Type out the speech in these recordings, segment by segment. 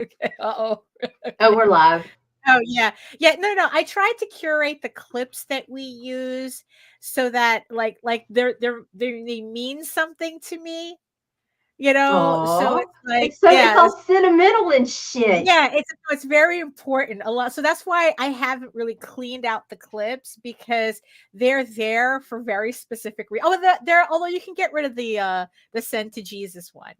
Okay. Uh-oh. Oh, Okay. we're live. Oh, yeah. Yeah, no, no, I tried to curate the clips that we use so that they mean something to me, so Aw. it's like, It's yeah, all sentimental and shit. yeah, it's very important a lot. So that's why I haven't really cleaned out the clips because they're there for very specific oh, there although you can get rid of the send to Jesus one,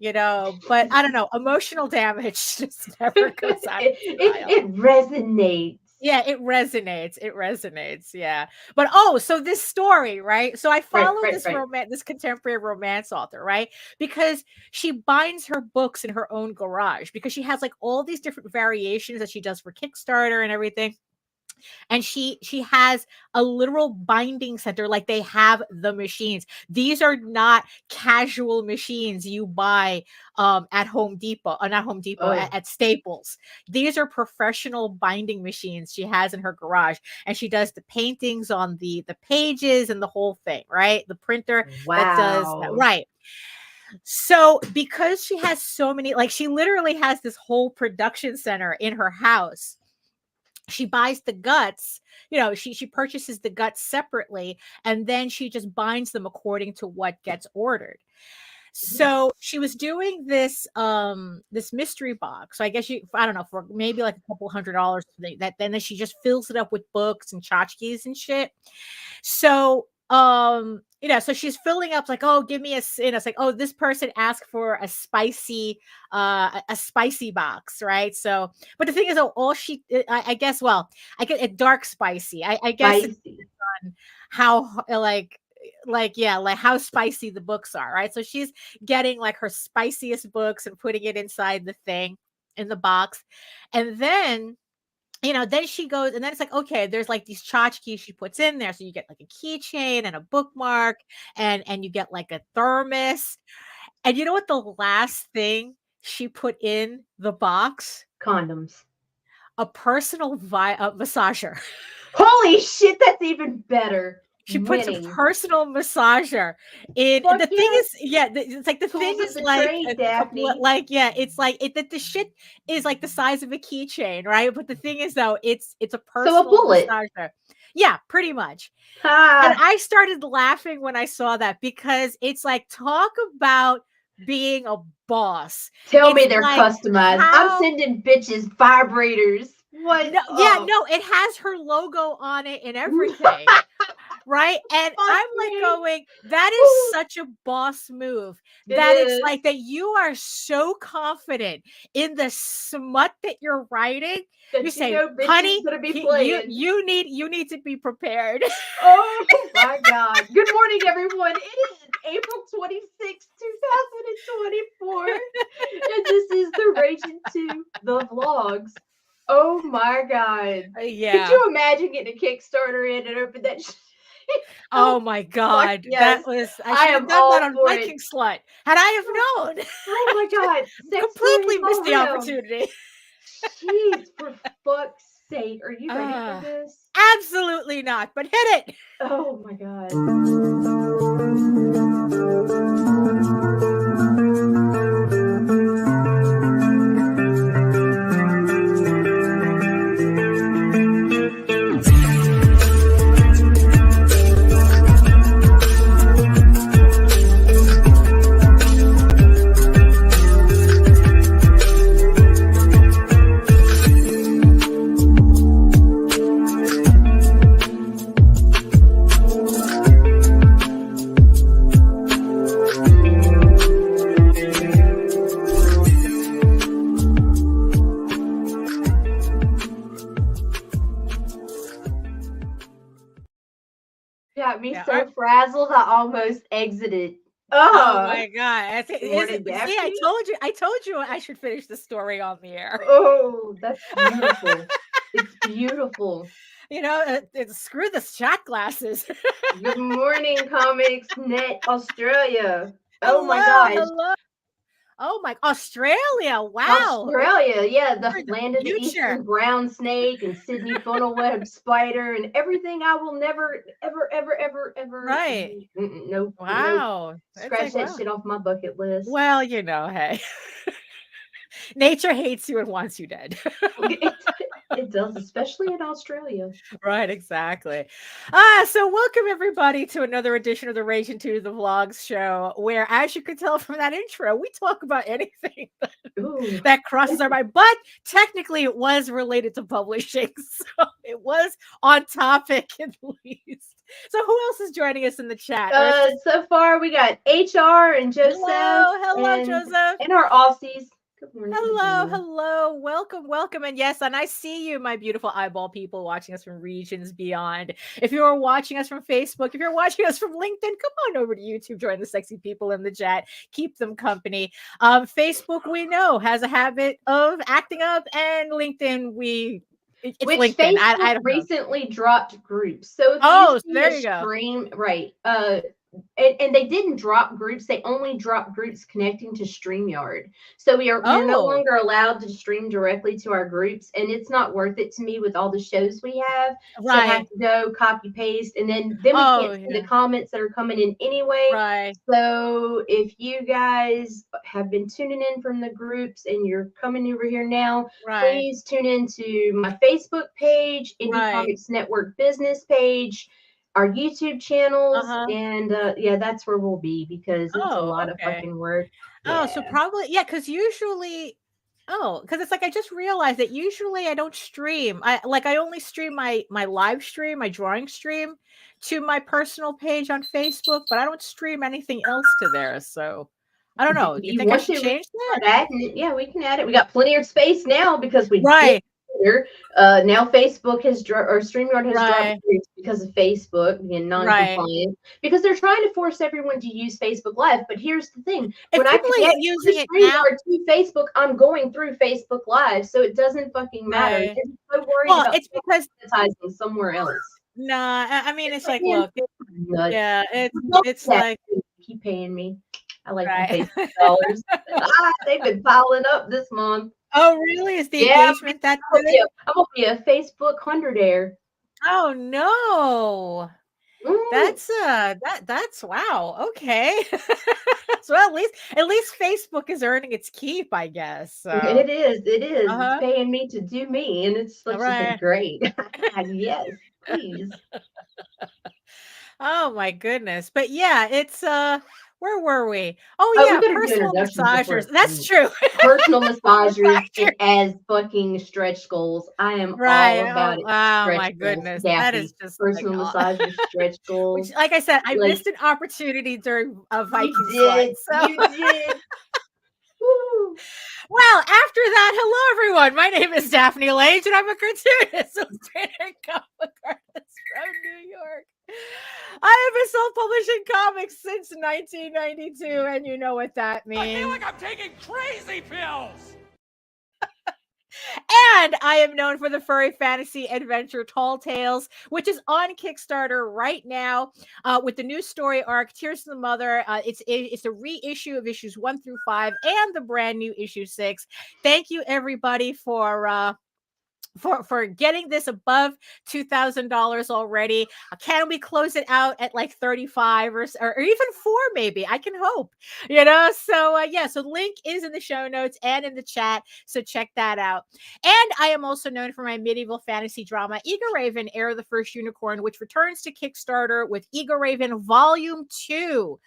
but I don't know, emotional damage just never goes out of style. It resonates. Yeah, it resonates, yeah. But, so this story, right? So I Right, follow right, right. this contemporary romance author, right? Because she binds her books in her own garage because she has, like, all these different variations that she does for Kickstarter and everything, and she has a literal binding center, like they have the machines. These are not casual machines you buy at Home Depot, not Home Depot, Oh, at Staples. These are professional binding machines she has in her garage, and she does the paintings on the pages and the whole thing, right? The printer that does that, wow. right? So because she has so many, like, she literally has this whole production center in her house. She buys the guts, she purchases the guts separately, and then she just binds them according to what gets ordered. Mhm. So she was doing this mystery box. So I guess I don't know, for maybe like a couple $100, that then she just fills it up with books and tchotchkes and shit. So, so she's filling up, like, oh, give me it's like, oh, this person asked for a spicy, a spicy box, right? So, but the thing is, oh, all she, I guess, well, I get it dark spicy. I guess it's Spicy. on how, yeah, like how spicy the books are, right? So she's getting like her spiciest books and putting it inside the thing in the box. And then she goes, and then it's like, okay, there's like these tchotchkes she puts in there. So you get like a keychain and a bookmark, and you get like a thermos. And you know what the last thing she put in the box? Condoms. A personal massager. Holy shit, that's even better. She puts a Winning. personal massager in, and Fuck the thing yes. is, yeah, it's like the thing Tools of is the like trade, Daphne. like, yeah, it's like the shit is like the size of a keychain, right? But the thing is, though, it's a So a personal bullet. massager. Yeah, pretty much. And Ha! I started laughing when I saw that because it's like, talk about being a boss. Tell It's me they're like, customized. I'm how sending bitches vibrators. What? no, yeah, Oh. no, it has her logo on it and everything. Right? And Fuck I'm like me. going, that is Woo. such a boss move, It that it's is. like that you are so confident in the smut that you're writing. You That you say, know bitches honey, gonna be you playing. you need you need to be prepared. Oh my god. Good morning, everyone. It is April 26th, 2024. And this is the Raging 2, the vlogs. Oh my god. Could Yeah. you imagine getting a Kickstarter in and open that shit? Oh Oh, my fuck God. yes. That was, I I should have am done that all on for it. Viking Slut. Had I Oh, have known. oh my god. Sex toys Completely missed all the around. opportunity. Jeez, for fuck's sake. Are you ready for Uh, this? Absolutely not, but hit it. Oh my god. Got me Yeah. so frazzled I almost exited. Oh Ah, my god. good morning, See, Daphne. I told you I should finish the story on the air. Oh, that's beautiful. It's beautiful. Screw the shot glasses. Good morning, Comics Net Australia. Oh my Hello, gosh. hello. Oh my, Australia. Wow. Australia, yeah, the You're in the land of the future. eastern brown snake and Sydney funnel web spider and everything I will never, ever, ever, ever, ever. Right. Nope, nope. Wow. It's Scratch like, that wow. shit off my bucket list. Well, hey. Nature hates you and wants you dead. It does, especially in Australia. Right, exactly. So welcome everybody to another edition of the Rage Into the Vlogs show, where, as you can tell from that intro, we talk about anything Ooh. that crosses our mind. But technically, it was related to publishing, so it was on topic at least. So who else is joining us in the chat? So far we got HR and Joseph. Hello, Joseph. And our Aussies. Good morning. Hello. Welcome. And yes, and I see you, my beautiful eyeball people watching us from regions beyond. If you are watching us from Facebook, if you're watching us from LinkedIn, come on over to YouTube, join the sexy people in the chat, keep them company. Facebook, we know, has a habit of acting up, and LinkedIn, it's Which LinkedIn. Facebook I don't recently dropped groups. So if so you there see you a go. stream, right, and they didn't drop groups, they only dropped groups connecting to StreamYard. So we're no longer allowed to stream directly to our groups, and it's not worth it to me with all the shows we have to have to go copy paste, and then we can't see the comments that are coming in anyway. Right. So if you guys have been tuning in from the groups and you're coming over here now, please tune into my Facebook page, Indie Comics Network business page, our YouTube channels, and yeah, that's where we'll be, because it's a lot of fucking work. Yeah. So probably, because usually, because it's like, I just realized that usually I don't stream. I only stream my live stream, my drawing stream, to my personal page on Facebook, but I don't stream anything else to there. So I don't know. Do you think I should change that? Yeah, we can add it. We got plenty of space now because we did. Now Facebook has or StreamYard has dropped groups because of Facebook being non-compliant, because they're trying to force everyone to use Facebook Live. But here's the thing: when I connect using StreamYard to Facebook, I'm going through Facebook Live, so it doesn't fucking matter. They're so worried about it's because advertising somewhere else. Nah, I mean, it's like, look, yeah, it's like, keep paying me. I like my Facebook dollars. They've been piling up this month. Oh, really? Is the engagement that good? I'm gonna be a Facebook 100-aire. Oh no. That's wow. Okay. So at least Facebook is earning its keep, I guess. So. It is. It's paying me to do me, and it's great. Yes, please. Oh my goodness. But yeah, it's where were we? Oh yeah, personal massagers. That's true. Personal massagers as fucking stretch goals. I am all about it. Oh my goodness. That is just personal massagers, stretch goals. Which, like I said, I missed an opportunity during a Viking slide. You did. Well, after that, hello everyone. My name is Daphne Lage, and I'm a cartoonist, illustrator, comic artist from New York. I have been self-publishing comics since 1992, and you know what that means. I feel like I'm taking crazy pills. And I am known for the furry fantasy adventure Tall Tales, which is on Kickstarter right now with the new story arc, Tears to the Mother. It's a reissue of issues 1 through 5 and the brand new issue 6. Thank you, everybody, for getting this above $2,000 already. Can we close it out at like 35 or even 4 maybe? I can hope, so so link is in the show notes and in the chat, so check that out. And I am also known for my medieval fantasy drama Eager Raven, Heir of the First Unicorn, which returns to Kickstarter with Eager Raven Volume 2,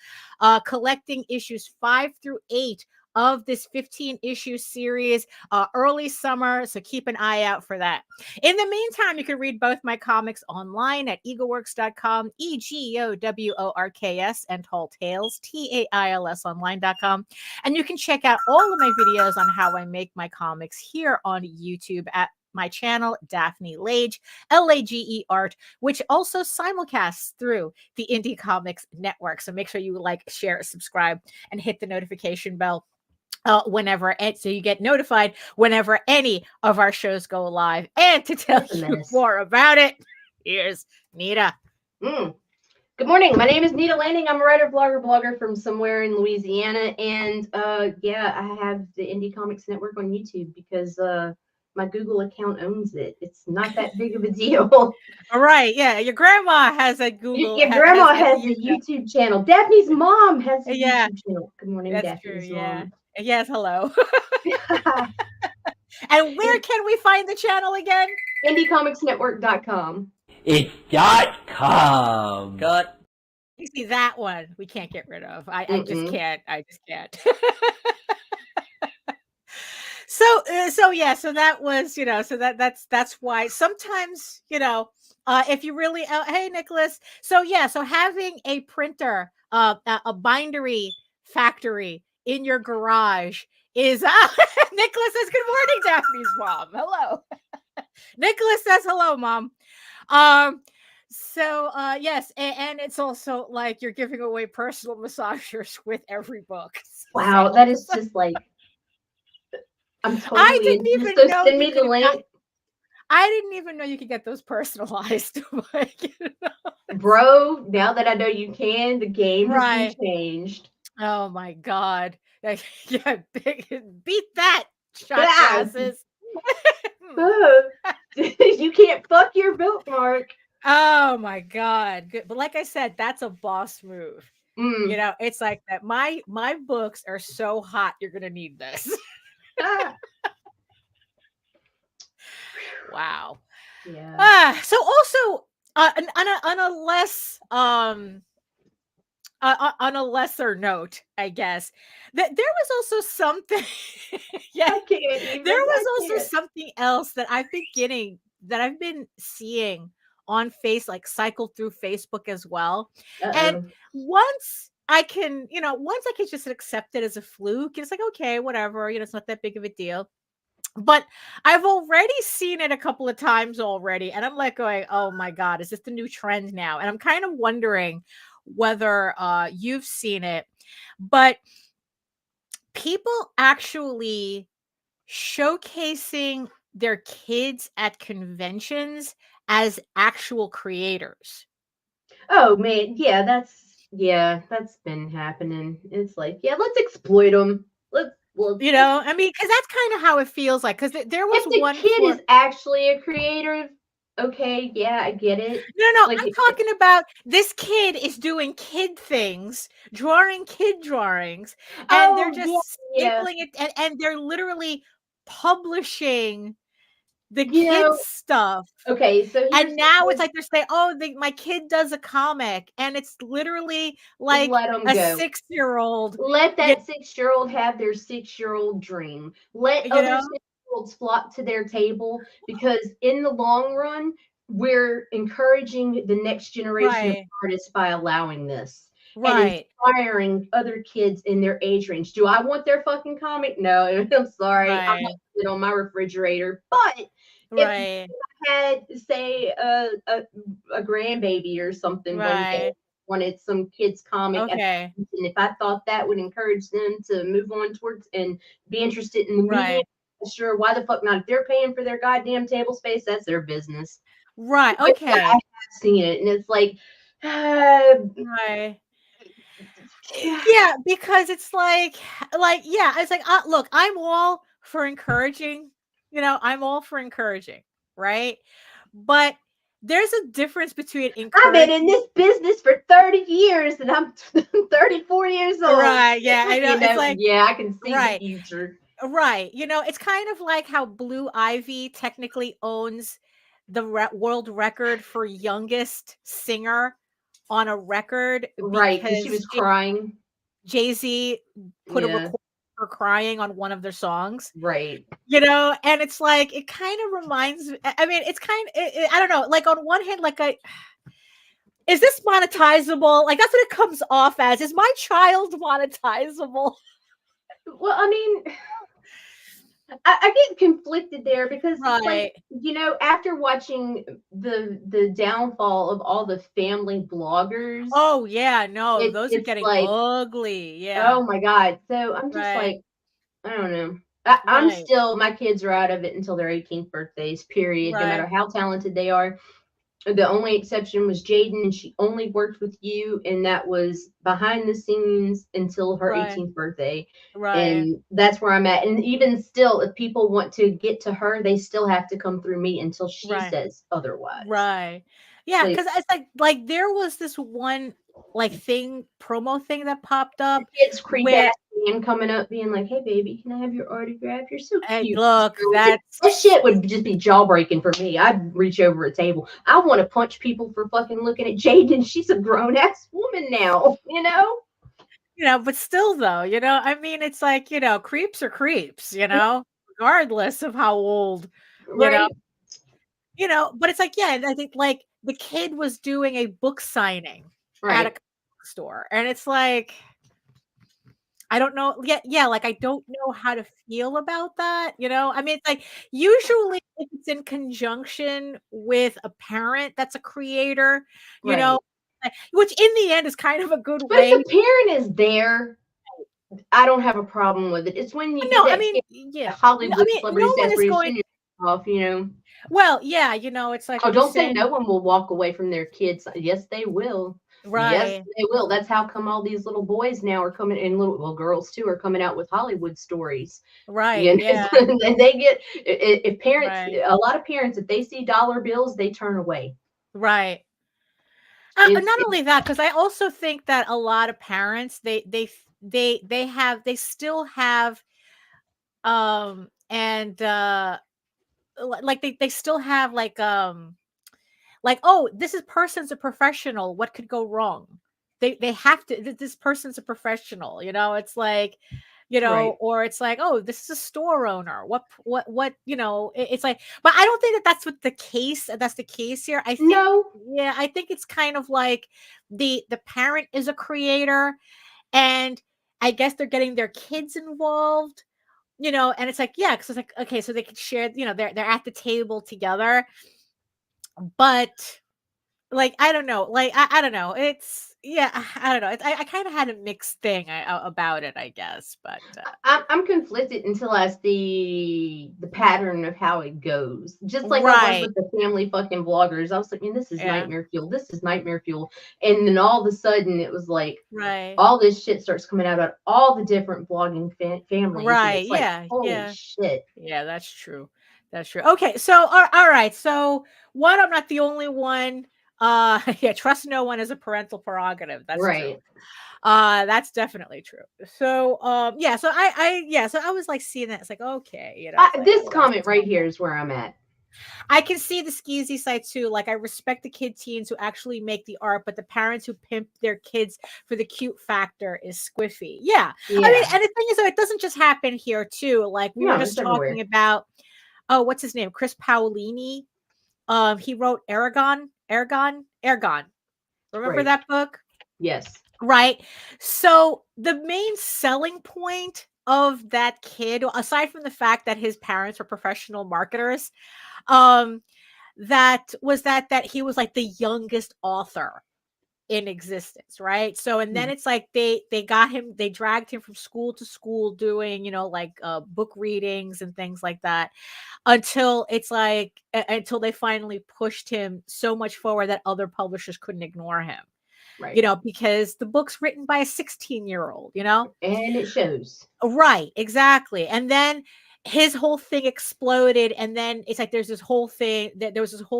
collecting issues 5 through 8 of this 15-issue series, early summer, so keep an eye out for that. In the meantime, you can read both my comics online at egoworks.com, EGOWORKS, and Tall Tales, TAILS online.com. And you can check out all of my videos on how I make my comics here on YouTube at my channel, Daphne Lage, LAGE Art, which also simulcasts through the Indie Comics Network. So make sure you like, share, subscribe, and hit the notification bell whenever, so you get notified whenever any of our shows go live. And to tell you more about it, here's Nita. Good morning. My name is Nita Lanning. I'm a writer, blogger from somewhere in Louisiana, and I have the Indie Comics Network on YouTube because my Google account owns it. It's not that big of a deal. All right. Yeah. Your grandma has a Google. Your grandma has a YouTube channel. Daphne's mom has a YouTube channel. Good morning, That's Daphne's true, mom. Yes, hello. And where can we find the channel again? IndieComicsNetwork.com. It.com. Cut. You see that one we can't get rid of. I just Mm-mm. can't. I just can't. So yeah, so that was, so that's why sometimes, if you really, hey Nicholas, so yeah, so having a printer, a bindery factory in your garage is Nicholas says good morning, Daphne's mom. Hello. Nicholas says hello, mom. So yes, and it's also like you're giving away personal massagers with every book. Wow, So- that is just like, I'm totally I didn't into even this, so know send you me the could- link. I didn't even know you could get those personalized. Like, Bro, now that I know you can, the game has Right. been changed. oh my god. Yeah, beat that shot Yeah. glasses. You can't fuck your bookmark. Oh my god. Good. But like I said, that's a boss move. Mm. It's like that. My books are so hot, you're gonna need this. Ah. Wow. Yeah. So also on a less on a lesser note, I guess that there was also something. Yeah, I can't even. there was I also can't. something else that I've been seeing on cycle through Facebook as well. And Uh-oh. once I can just accept it as a fluke, it's like, okay, whatever, it's not that big of a deal. But I've already seen it a couple of times already, and I'm like going, oh my god, is this the new trend now? And I'm kind of wondering whether you've seen it, but people actually showcasing their kids at conventions as actual creators. Oh man, yeah, that's been happening. It's like, yeah, let's exploit them. Well, I mean, because that's kind of how it feels like. Because there was if the one kid for is actually a creator, okay, yeah, I get it. no, Like, I'm talking about this kid is doing kid things, drawing kid drawings, and they're oh just yeah, stapling it, and they're literally publishing the you know, kids stuff. okay, so here's And now it's the like they're saying, "Oh, my kid does a comic," and it's literally like let them a go. 6-year-old. Let You, that 6-year-old have their 6-year-old dream. Let you other know, 6-year-olds flock to their table, because in the long run, we're encouraging the next generation of right, artists by allowing this and right, inspiring other kids in their age range. Do I want their fucking comic? No, I'm sorry. I'm not right, putting it on my refrigerator. But if right, had, say, a grandbaby or something one day, right. wanted some kids comic, and Okay, if I thought that would encourage them to move on towards and be interested in the medium, right, sure, why the fuck not? If they're paying for their goddamn table space, that's their business. right. But yeah, I Okay, have seen it, and it's like, right. Yeah, because it's yeah, it's like look, I'm all for encouraging, I'm all for encouraging, right? But there's a difference between I've been in encouraging. this business for 30 years, and I'm 34 years old. Right, yeah, I know. It's like, yeah, I can see the right, future. right. It's kind of like how Blue Ivy technically owns the world record for youngest singer on a record Right, because she because was crying. Jay-Z put a Yeah, record of her crying on one of their songs. right. And it's like it kind of reminds me. I mean, it's kind of I don't know. Like on one hand, is this monetizable? Like that's what it comes off as. Is my child monetizable? Well, I mean, I get conflicted there, because it's like, Right. after watching the downfall of all the family bloggers, Oh yeah, no, those are it's getting like, ugly. Yeah. oh my God. So I'm just Right. like, I don't know. I'm Right. still, my kids are out of it until their 18th birthdays, period. No matter Right. how talented they are. The only exception was Jaden, and she only worked with you, and that was behind the scenes until her Right. 18th birthday. Right. And that's where I'm at. And even still, if people want to get to her, they still have to come through me until she Right. says otherwise. Right. Yeah, Like, because it's like there was this one promo thing that popped up Kids creep where ass man coming up being like, "Hey baby, can I have your autograph? You're so and cute." look, That shit would just be jaw breaking for me. I'd reach over a table. I want to punch people for fucking looking at Jaden. She's a grown ass woman now, you know? but still though, I mean, it's like, creeps are creeps, regardless of how old, you know, Right? but it's like, yeah, and I think like the kid was doing a book signing at a Right. comic store, and it's like, I don't know. Yeah, like I don't know how to feel about that, I mean, it's like usually if it's in conjunction with a parent that's a creator, Right. which in the end is kind of a good But if way. the parent is there, I don't have a problem with it. It's when you get No, I that mean, kid, yeah. I Hollywood mean, celebrity no one status is where you're going. shooting yourself off, you know. Well, yeah, it's like Oh, when you don't say send no one will walk away from their kids. Yes, they will. Yes, right, they will. That's how come all these little boys now are coming, and well, girls too are coming out with Hollywood stories. right, You yeah, know, and they get if parents, right, a lot of parents, if they see dollar bills, they turn away. right. It's Not only that, because I also think that a lot of parents they still have and like they still have like, oh, person's a professional, what could go wrong? They have to, this person's a professional, it's like, right. or it's like, oh, this is a store owner, it's like, but I don't think that that's the case here. I think, No, yeah, I think it's kind of like the parent is a creator, and I guess they're getting their kids involved, and it's like, yeah, because it's like, okay, so they could share, they're at the table together, but like, I don't know, like, I don't know, it's, yeah, I don't know, I kind of had a mixed thing about it, I guess, but I'm conflicted until I see the pattern of how it goes. Just like I was right, with the family fucking vloggers. I was like, man, this is yeah, nightmare fuel. This is nightmare fuel. And then all of a sudden it was like right, all this shit starts coming out about all the different vlogging families. And right, it's like, yeah, holy yeah, shit. yeah, that's true, okay, so all right, so one, I'm not the only one, yeah, trust no one is a parental prerogative, that's true. Right. That's definitely true. So, yeah, so so I was like seeing that. It's like, okay, it's like, This oh, that's comment just right not here cool. is where I'm at. I can see the skeezy side too. Like, I respect the kid teens who actually make the art, but the parents who pimp their kids for the cute factor is squiffy. Yeah. I mean, Yeah. and the thing is, though, it doesn't just happen here too. Like, we were No, just it's everywhere. talking about, oh, what's his name? Chris Paolini. He wrote Eragon. Remember Right. that book? Yes. Right. So the main selling point of that kid, aside from the fact that his parents were professional marketers, um, that he was like the youngest author in existence, right? So, and then Mhm. it's like they dragged him from school to school doing, like book readings and things like that, until it's like until they finally pushed him so much forward that other publishers couldn't ignore him, Right. because the book's written by a 16-year-old. And it shows. Right, exactly. And then his whole thing exploded. And then it's like there was this whole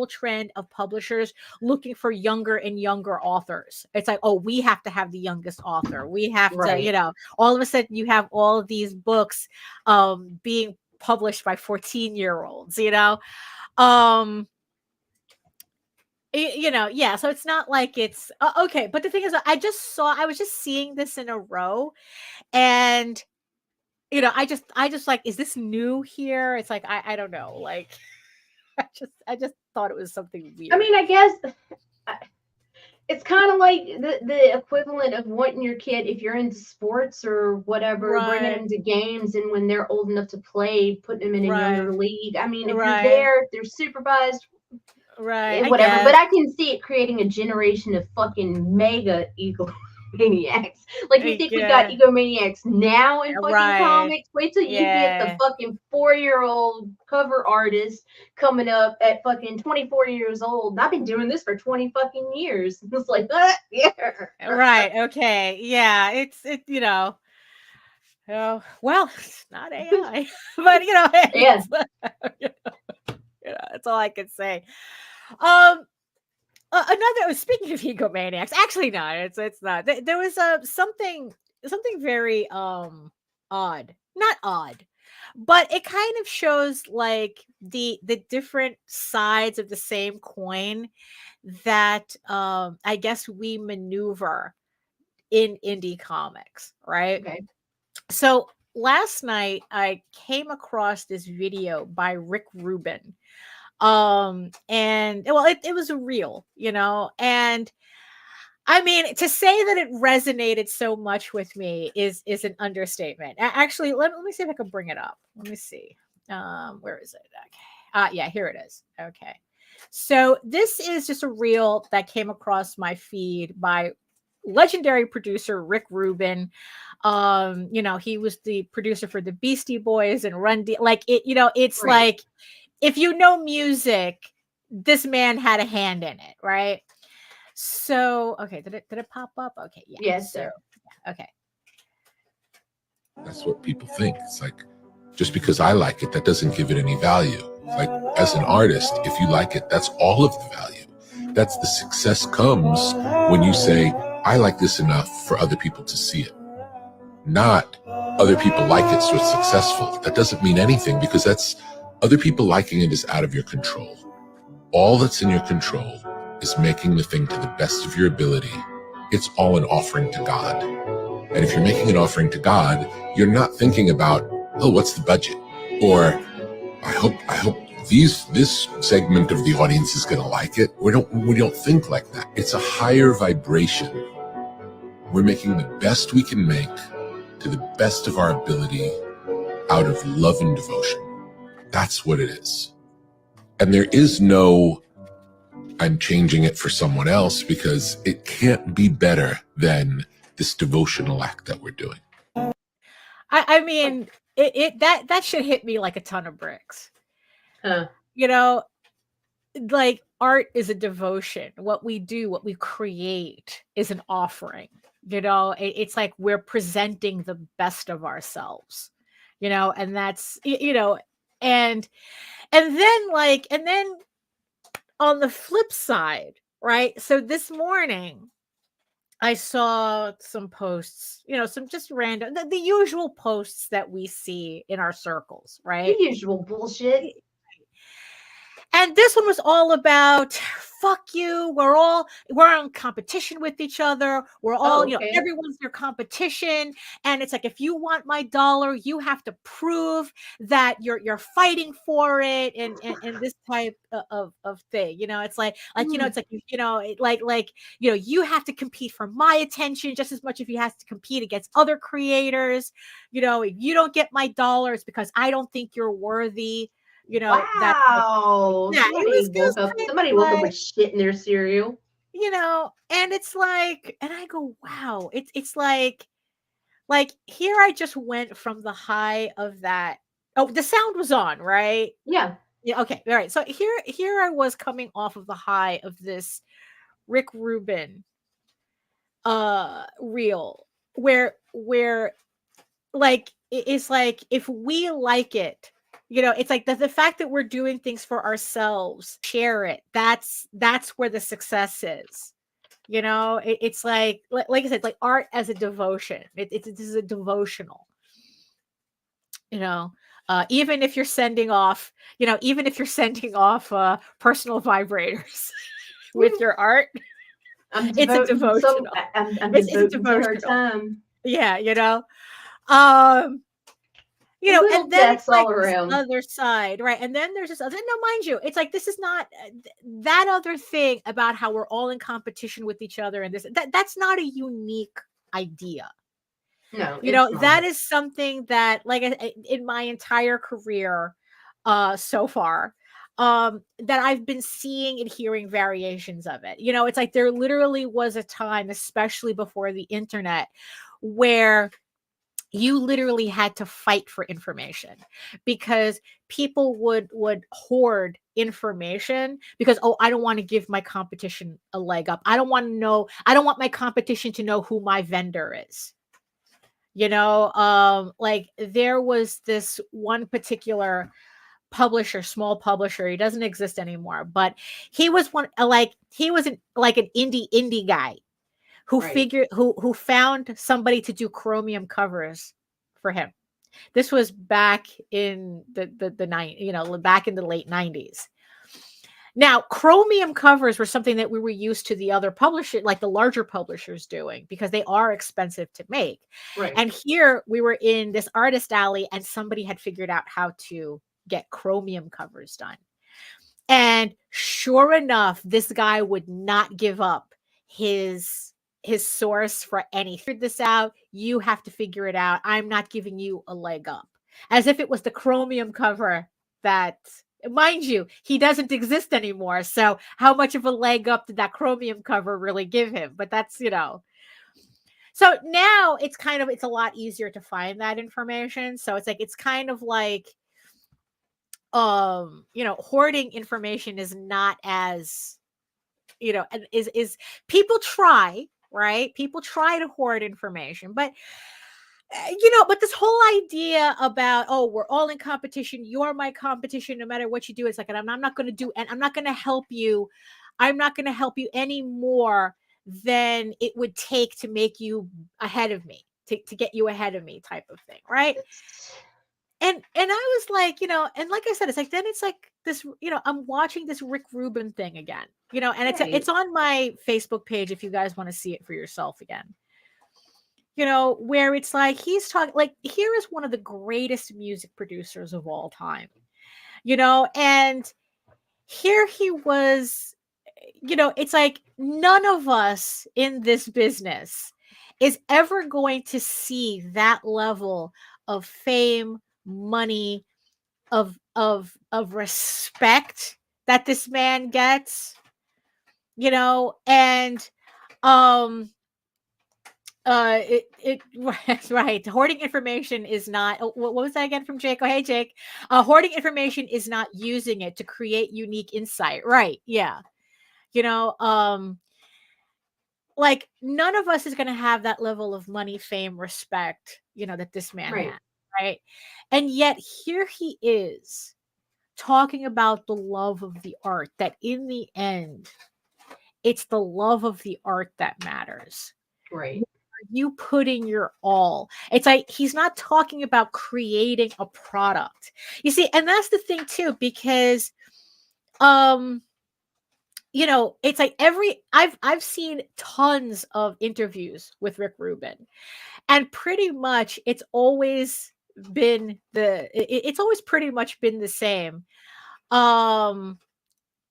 trend of publishers looking for younger and younger authors. It's like, oh, we have to have the youngest author. We have to, Right. all of a sudden you have all of these books being published by 14-year-olds. Um yeah, so it's not like it's okay, but the thing is, I was just seeing this in a row, and I just like, is this new here? It's like, I don't know, like, I just thought it was something I weird. mean, I guess it's kind of like the equivalent of wanting your kid, if you're into sports or whatever, bringing Right, them to games, and when they're old enough to play, putting them in a right, younger league. I mean, if you're right, there, if they're supervised, right, I whatever. guess. But I can see it creating a generation of fucking mega egomaniacs. Like, you I think we got guess. egomaniacs now in fucking Right, comics? Wait till you get the yeah. fucking 4-year-old cover artist coming up at fucking 24 years old. I've been doing this for 20 fucking years. It's like, yeah. Right, okay, yeah, oh, well, it's not AI, but Yeah. it's, that's all I can say. Um, another, speaking of egomaniacs, actually not. It's not. There was something very odd, not odd, but it kind of shows like the different sides of the same coin that I guess we maneuver in indie comics, right? Okay. So last night I came across this video by Rick Rubin. And well, it was a reel, and I mean, to say that it resonated so much with me is an understatement. Actually, let me see if I can bring it up. Let me see. Where is it? Okay. Yeah, here it is. Okay. So this is just a reel that came across my feed by legendary producer Rick Rubin. He was the producer for the Beastie Boys and Run D. Like it, it's Right. like if you know music, this man had a hand in it, right? So, okay, did it pop up? Okay, yeah. Yes, So, sir. okay. That's what people think. It's like, just because I like it, that doesn't give it any value. Like, as an artist, if you like it, that's all of the value. That's the success comes when you say, I like this enough for other people to see it. Not other people like it, so it's successful. That doesn't mean anything, because that's other people liking it is out of your control. All that's in your control is making the thing to the best of your ability. It's all an offering to God. And if you're making an offering to God, you're not thinking about, oh, what's the budget? Or I hope this segment of the audience is gonna like it. We don't think like that. It's a higher vibration. We're making the best we can make to the best of our ability out of love and devotion. That's what it is. And there is no, I'm changing it for someone else, because it can't be better than this devotional act that we're doing. I mean, that should hit me like a ton of bricks. Huh. Like art is a devotion. What we do, what we create is an offering. It's like we're presenting the best of ourselves, and that's, and then on the flip side, right? So this morning I saw some posts, some just random, the usual posts that we see in our circles, right? The usual bullshit. And this one was all about fuck you. We're in competition with each other. We're all, okay. everyone's your competition. And it's like, if you want my dollar, you have to prove that you're fighting for it and this type of thing. It's like, it's like, you have to compete for my attention just as much if you have to compete against other creators. If you don't get my dollar, it's because I don't think you're worthy. Wow. Yeah, Somebody woke up with shit in their cereal. And it's like, and I go, wow, it's like here I just went from the high of that. Oh, the sound was on, right? Yeah. Yeah, okay. All right. So here I was coming off of the high of this Rick Rubin reel where like it's like if we like it, it's like the fact that we're doing things for ourselves, share it. That's where the success is. It's like I said, like art as a devotion. It is a devotional. Even if you're sending off, personal vibrators with your art, it's a devotional. It's a devotional time. Yeah, Little and then it's like all around. this other side, right? And then there's this other. No, mind you, it's like this is not that other thing about how we're all in competition with each other, and that's not a unique idea. No, that is something that, like, in my entire career, so far, that I've been seeing and hearing variations of it. It's like there literally was a time, especially before the internet, where you literally had to fight for information because people would hoard information because, oh, I don't want to give my competition a leg up. I don't want my competition to know who my vendor is. Like there was this one particular publisher, small publisher. He doesn't exist anymore, but he was one like he was like an indie guy who Right. who found somebody to do chromium covers for him. This was back in back in the late 90s. Now, chromium covers were something that we were used to the other publisher, like the larger publishers doing, because they are expensive to make. Right. And here we were in this artist alley, and somebody had figured out how to get chromium covers done. And sure enough, this guy would not give up his source for any. Figured this out. You have to figure it out. I'm not giving you a leg up. As if it was the chromium cover that, mind you, he doesn't exist anymore. So how much of a leg up did that chromium cover really give him? But that's, so now it's a lot easier to find that information. So it's kind of like, hoarding information is not as, is people try, right? People try to hoard information, but but this whole idea about, oh, we're all in competition, you're my competition, no matter what you do, it's like, and I'm not going to do, and I'm not going to help you. I'm not going to help you any more than it would take to make you ahead of me, to get you ahead of me type of thing, right? And I was like, and like I said, it's like, then it's like this, I'm watching this Rick Rubin thing again, and Right. it's on my Facebook page if you guys want to see it for yourself again. Where it's like he's talking, like, here is one of the greatest music producers of all time, and here he was, it's like none of us in this business is ever going to see that level of fame, money, of respect that this man gets, and right. Hoarding information is not, what was that again from Jake? Oh, hey Jake. Hoarding information is not using it to create unique insight. Right. Yeah. Like none of us is going to have that level of money, fame, respect, that this man Right. had. Right. And yet here he is talking about the love of the art, that in the end, it's the love of the art that matters. Right. You putting your all. It's like he's not talking about creating a product. You see, and that's the thing too, because it's like I've seen tons of interviews with Rick Rubin, and pretty much it's always been it's always pretty much been the same.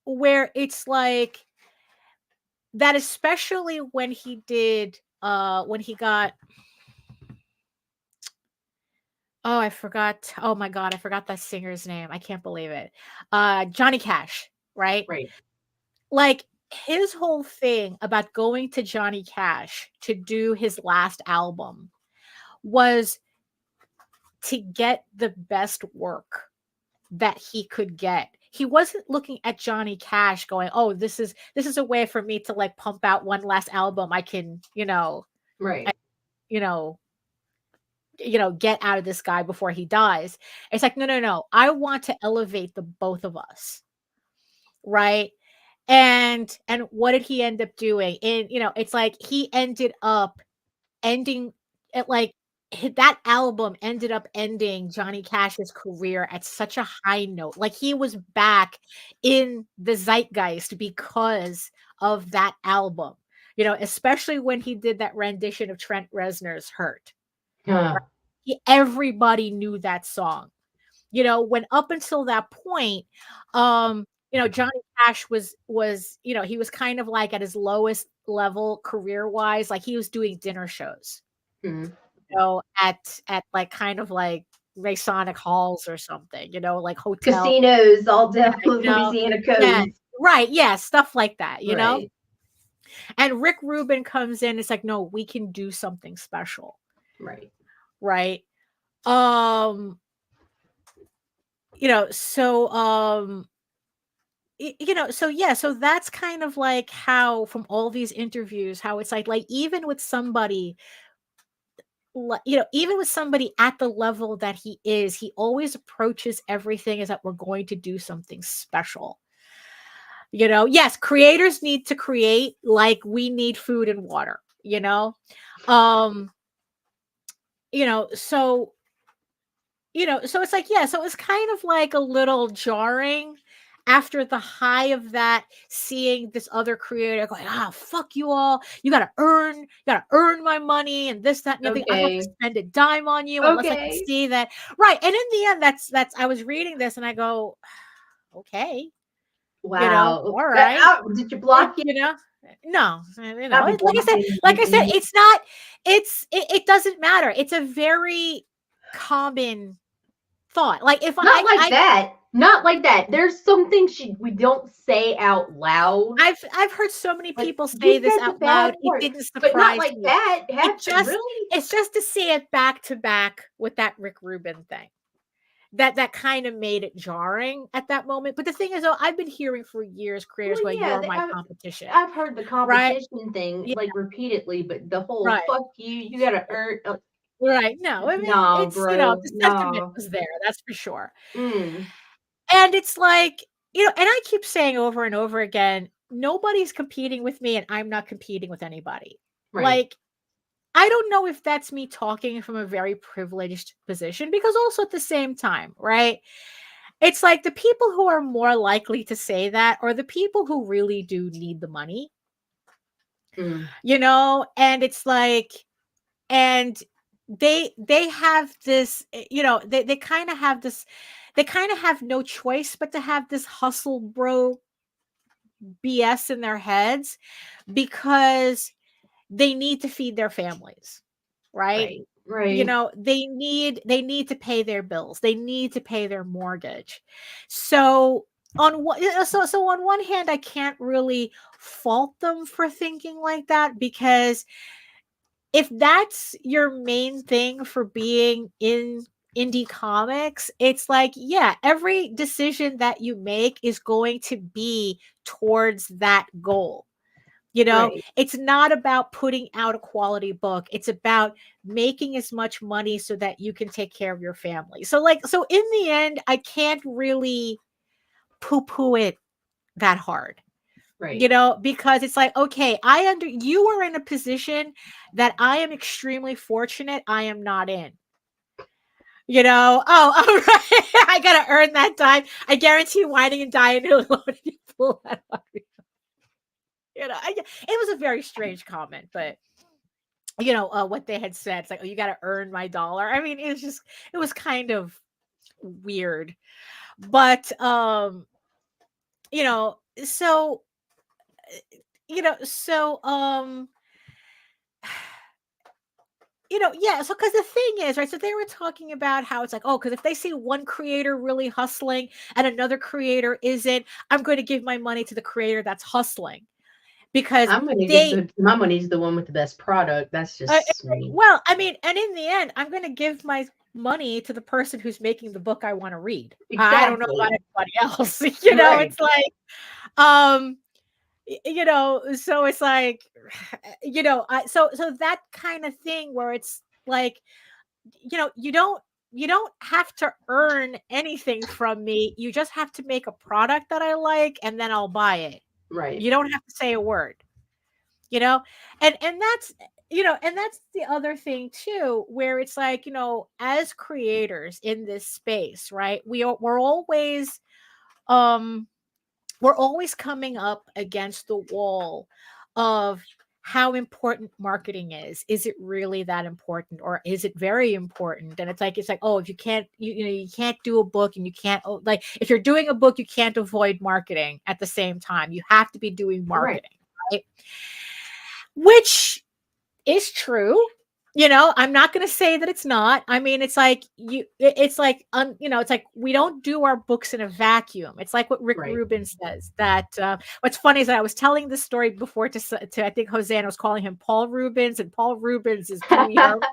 Where it's like that, especially when he did when he got, oh, I forgot. Oh my God, I forgot that singer's name. I can't believe it. Johnny Cash, right? Right. Like his whole thing about going to Johnny Cash to do his last album was to get the best work that he could get. He wasn't looking at Johnny Cash going, "Oh, this is a way for me to like pump out one last album I can, Right. Get out of this guy before he dies." It's like, no. I want to elevate the both of us. Right? And what did he end up doing? And it's like he ended up ending it, like that album ended up ending Johnny Cash's career at such a high note. Like he was back in the zeitgeist because of that album. Especially when he did that rendition of Trent Reznor's "Hurt." Huh. Everybody knew that song. When up until that point, Johnny Cash was, he was kind of like at his lowest level career-wise, like he was doing dinner shows, Mhm. at like kind of like Masonic halls or something, like hotel. Casinos all down know, Louisiana Yeah, coast. right. Yeah, stuff like that, Right. And Rick Rubin comes in, it's like, no, we can do something special. Right. Right. So yeah, so that's kind of like how, from all these interviews, how it's like even with somebody even with somebody at the level that he is, he always approaches everything as that we're going to do something special. Yes, creators need to create like we need food and water, um, so, so it's like, yeah, so it's kind of like a little jarring after the high of that, seeing this other creator going, fuck you all. You gotta earn my money and this, that, and the other thing. I'm not gonna Okay. spend a dime on you unless I can Okay. see that. Right. And in the end, that's I was reading this and I go, okay, Wow. all right. Did you block it? No, I'll be like I said, blocking. it's not, it doesn't matter. It's a very common thought. Like if Not like I that. Not like that. There's some things we don't say out loud. I've heard so many Like, people say you this said the out bad loud. It part, didn't but not surprise like me. that. Really? It's just to see it back to back with that Rick Rubin thing. That kind of made it jarring at that moment. But the thing is, though, I've been hearing for years creators Well, going, yeah, "You're my competition," I've heard the right? competition thing Yeah, like repeatedly, but the whole right, "fuck you," you gotta earn. right. No, I mean Nah, it's bro, the sentiment nah. was there, that's for sure. Mm, And it's like, and I keep saying over and over again, nobody's competing with me, and I'm not competing with anybody. right. Like, I don't know if that's me talking from a very privileged position, because also at the same time, right? It's like the people who are more likely to say that are the people who really do need the money, Mm, and it's like, and they have this, they kind of have this, they kind of have no choice but to have this hustle bro BS in their heads because they need to feed their families, right? right. Right. They need to pay their bills. They need to pay their mortgage. So so on one hand, I can't really fault them for thinking like that, because if that's your main thing for being in indie comics, it's like, yeah, every decision that you make is going to be towards that goal. Right. It's not about putting out a quality book. It's about making as much money so that you can take care of your family. So in the end, I can't really poo-poo it that hard. Right. Because it's like, okay, you are in a position that I am extremely fortunate I am not in. Oh, all right. I gotta earn that dime. I guarantee whining and dying will pull that on me. It was a very strange comment, but what they had said, it's like, oh, you got to earn my dollar. I mean, it was kind of weird, but you know so so yeah, so because the thing is, right, so they were talking about how it's like, oh, because if they see one creator really hustling and another creator isn't, I'm going to give my money to the creator that's hustling, because I'm gonna they give my money's the one with the best product. That's just me. well, I mean, and in the end, I'm going to give my money to the person who's making the book I want to read. I don't know about Exactly. anybody else. Right. It's like, um, so it's like, so that kind of thing where it's like, you don't have to earn anything from me. You just have to make a product that I like, and then I'll buy it. Right. You don't have to say a word. you know and that's the other thing too, where it's like, as creators in this space, right, um we're always coming up against the wall of how important marketing is it really that important, or is it very important? And it's like, oh, if you can't, you can't do a book, and you can't, like, if you're doing a book, you can't avoid marketing at the same time. You have to be doing Right. marketing, right? Which is true. I'm not going to say that it's not. I mean, it's like it's like, it's like we don't do our books in a vacuum. It's like what Rick Right. Rubin says, that what's funny is that I was telling this story before to I think Hosanna was calling him Paul Rubens, and Paul Rubens is Pee Wee Herman.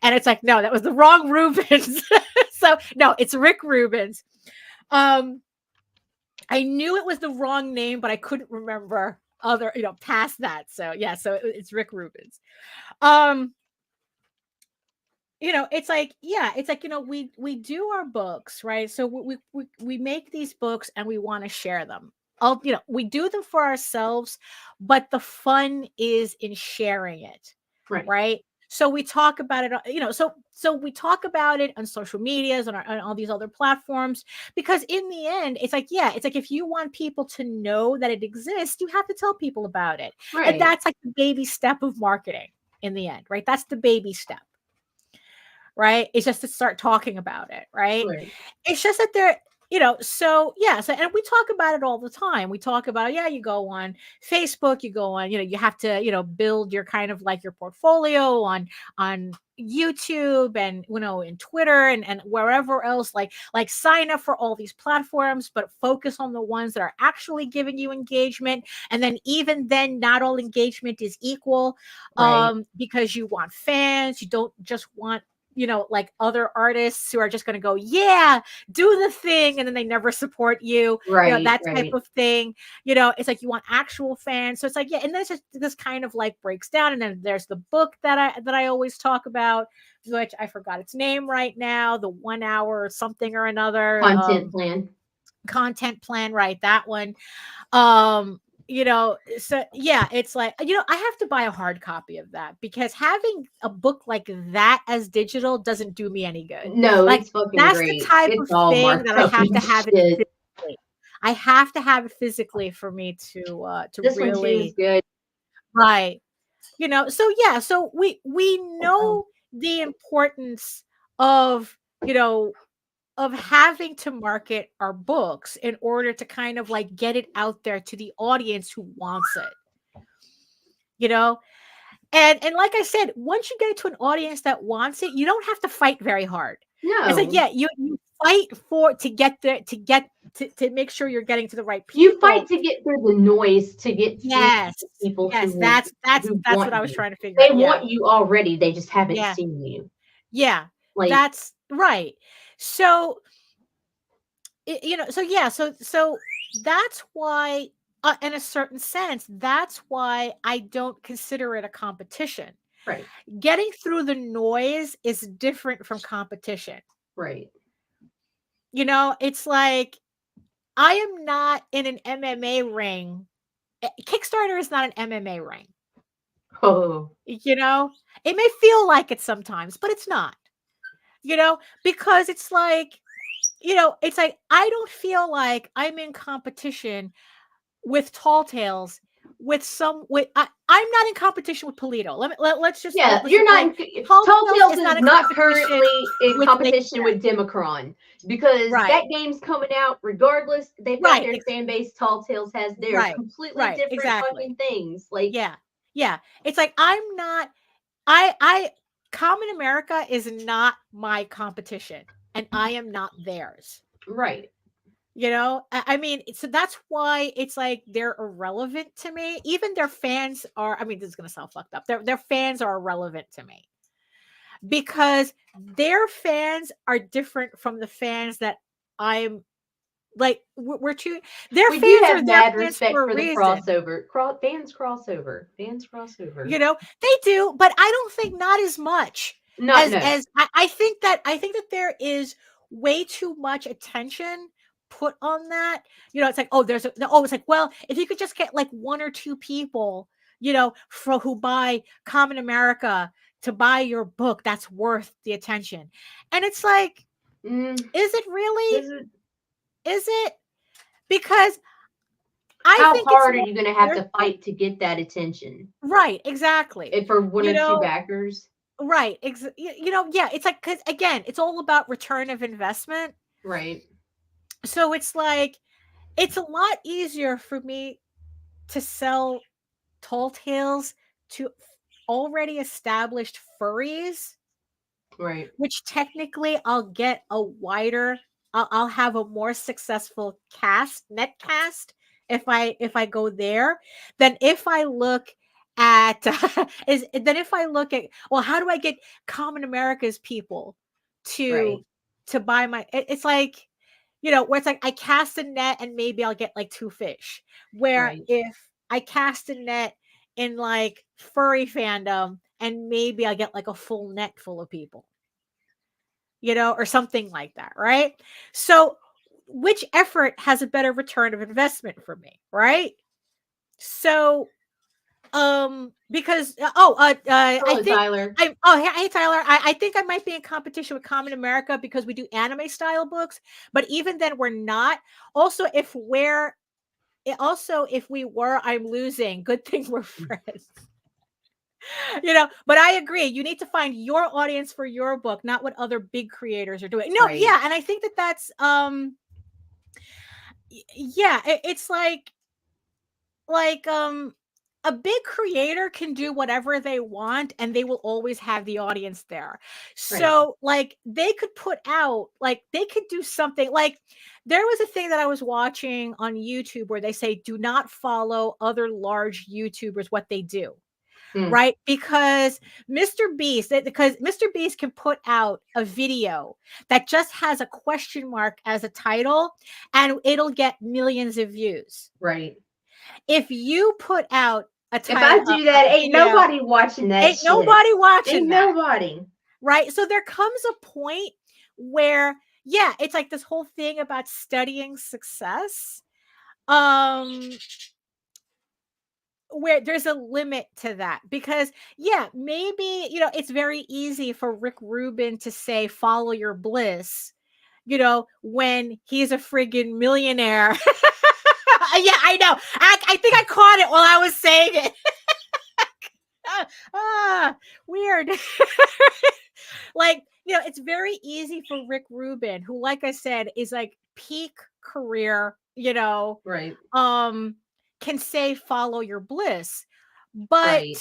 And it's like, no, that was the wrong Rubens. So no, it's Rick Rubens. I knew it was the wrong name, but I couldn't remember past that. So yeah, so it's Rick Rubens. Um it's like, yeah, it's like, we do our books, right? So we make these books and we want to share them. We do them for ourselves, but the fun is in sharing it, Right. right? So we talk about it, so we talk about it on social medias, on all these other platforms, because in the end, it's like, yeah, it's like if you want people to know that it exists, you have to tell people about it. And Right. that's like the baby step of marketing in the end, right? That's the baby step, right? It's just to start talking about it, right? Right. It's just that so yeah, so and we talk about it all the time. We talk about, yeah, you go on Facebook, you go on, you have to, build your kind of like your portfolio on YouTube and in Twitter and wherever else, like sign up for all these platforms, but focus on the ones that are actually giving you engagement. And then even then, not all engagement is equal, Right. because you want fans, you don't just want like other artists who are just going to go, yeah, do the thing, and then they never support you, Right. that type Right. of thing. It's like you want actual fans. So it's like, yeah, and then it's just this kind of like breaks down. And then there's the book that I always talk about, which I forgot its name right now, the 1 hour or something or another, content plan, right? That one. So yeah, it's like, I have to buy a hard copy of that, because having a book like that as digital doesn't do me any good. No, Like, it's fucking that's the great. type of It's all thing marked that I up have to and have it shit. physically. I have to have it physically for me to This one too is really, good. right. So yeah, so we know the importance of, of having to market our books in order to kind of like get it out there to the audience who wants it. And like I said, once you get it to an audience that wants it, you don't have to fight very hard. It's like, No. yeah, you fight to get there, to make sure you're getting to the right You fight people. to get through the noise to get through Yes. to the people Yes, who that's want what I was you. trying to figure They out. Yeah. want you already. They just haven't Yeah. seen you. Yeah. Like, That's right. So so yeah, so that's why, in a certain sense, that's why I don't consider it a competition. right. Getting through the noise is different from competition. Right. It's like, I am not in an MMA ring. Kickstarter is not an MMA ring. Oh. It may feel like it sometimes, but it's not. Because it's like, it's like, I don't feel like I'm in competition with Tall Tales I'm not in competition with Polito. Let's just, Yeah, let's you're just not like, in, Tall Tall Tales Tales is is not in not competition currently in with Nick competition Fair. with Democron, because Right. that game's coming out regardless. They've got their fan base. Tall Tales has theirs. Right. Completely Right. different Exactly. fucking things. Like, Yeah. Yeah. It's like, I'm not, Common America is not my competition, and I am not theirs. right. I mean, so that's why it's like they're irrelevant to me. Even their fans are, I mean, this is gonna sound fucked up. Their fans are irrelevant to me, because their fans are different from the fans that I'm like, we're too, their We do fans have are their mad fans respect for a for the reason. crossover. Fans crossover. Fans crossover. They do, but I don't think not as much Not as I think that there is way too much attention put on that. It's like, oh, it's like, well, if you could just get like one or two people, for who buy Common America to buy your book, that's worth the attention. And it's like, is it really? Is it? Because how think hard it's are you going to have to fight to get that attention? Right, exactly. If for one or two backers. Right. Yeah, it's like, because again, it's all about return of investment. Right. So it's like, it's a lot easier for me to sell Tall Tales to already established furries, right, which technically I'll get a wider, I'll have a more successful net cast if I go there, than if I look at well, how do I get Common America's people to buy my, it's like, where it's like I cast a net and maybe I'll get like two fish, where if I cast a net in like furry fandom and maybe I'll get like a full net full of people. or something like that, right? So which effort has a better return of investment for me, right? So because I Hello, think Tyler. hey Tyler, I think I might be in competition with Common America because we do anime style books, but even then we're not. Also, if we were, I'm losing. Good thing we're friends. But I agree. You need to find your audience for your book, not what other big creators are doing. No, Right. yeah, and I think that's yeah, it's like a big creator can do whatever they want and they will always have the audience there. So like they could put out, like they could do something, like there was a thing that I was watching on YouTube where they say do not follow other large YouTubers, what they do. Right? Because because Mr. Beast can put out a video that just has a question mark as a title and it'll get millions of views. Right. If you put out a title, if I do that, ain't nobody watching that. Ain't nobody watching Ain't that. nobody. Right? So there comes a point where, yeah, it's like this whole thing about studying success. Where there's a limit to that because yeah, maybe it's very easy for Rick Rubin to say follow your bliss, when he's a friggin' millionaire. Yeah, I know. I think I caught it while I was saying it. Weird. Like, it's very easy for Rick Rubin, who, like I said, is like peak career, Right. can say follow your bliss. But Right.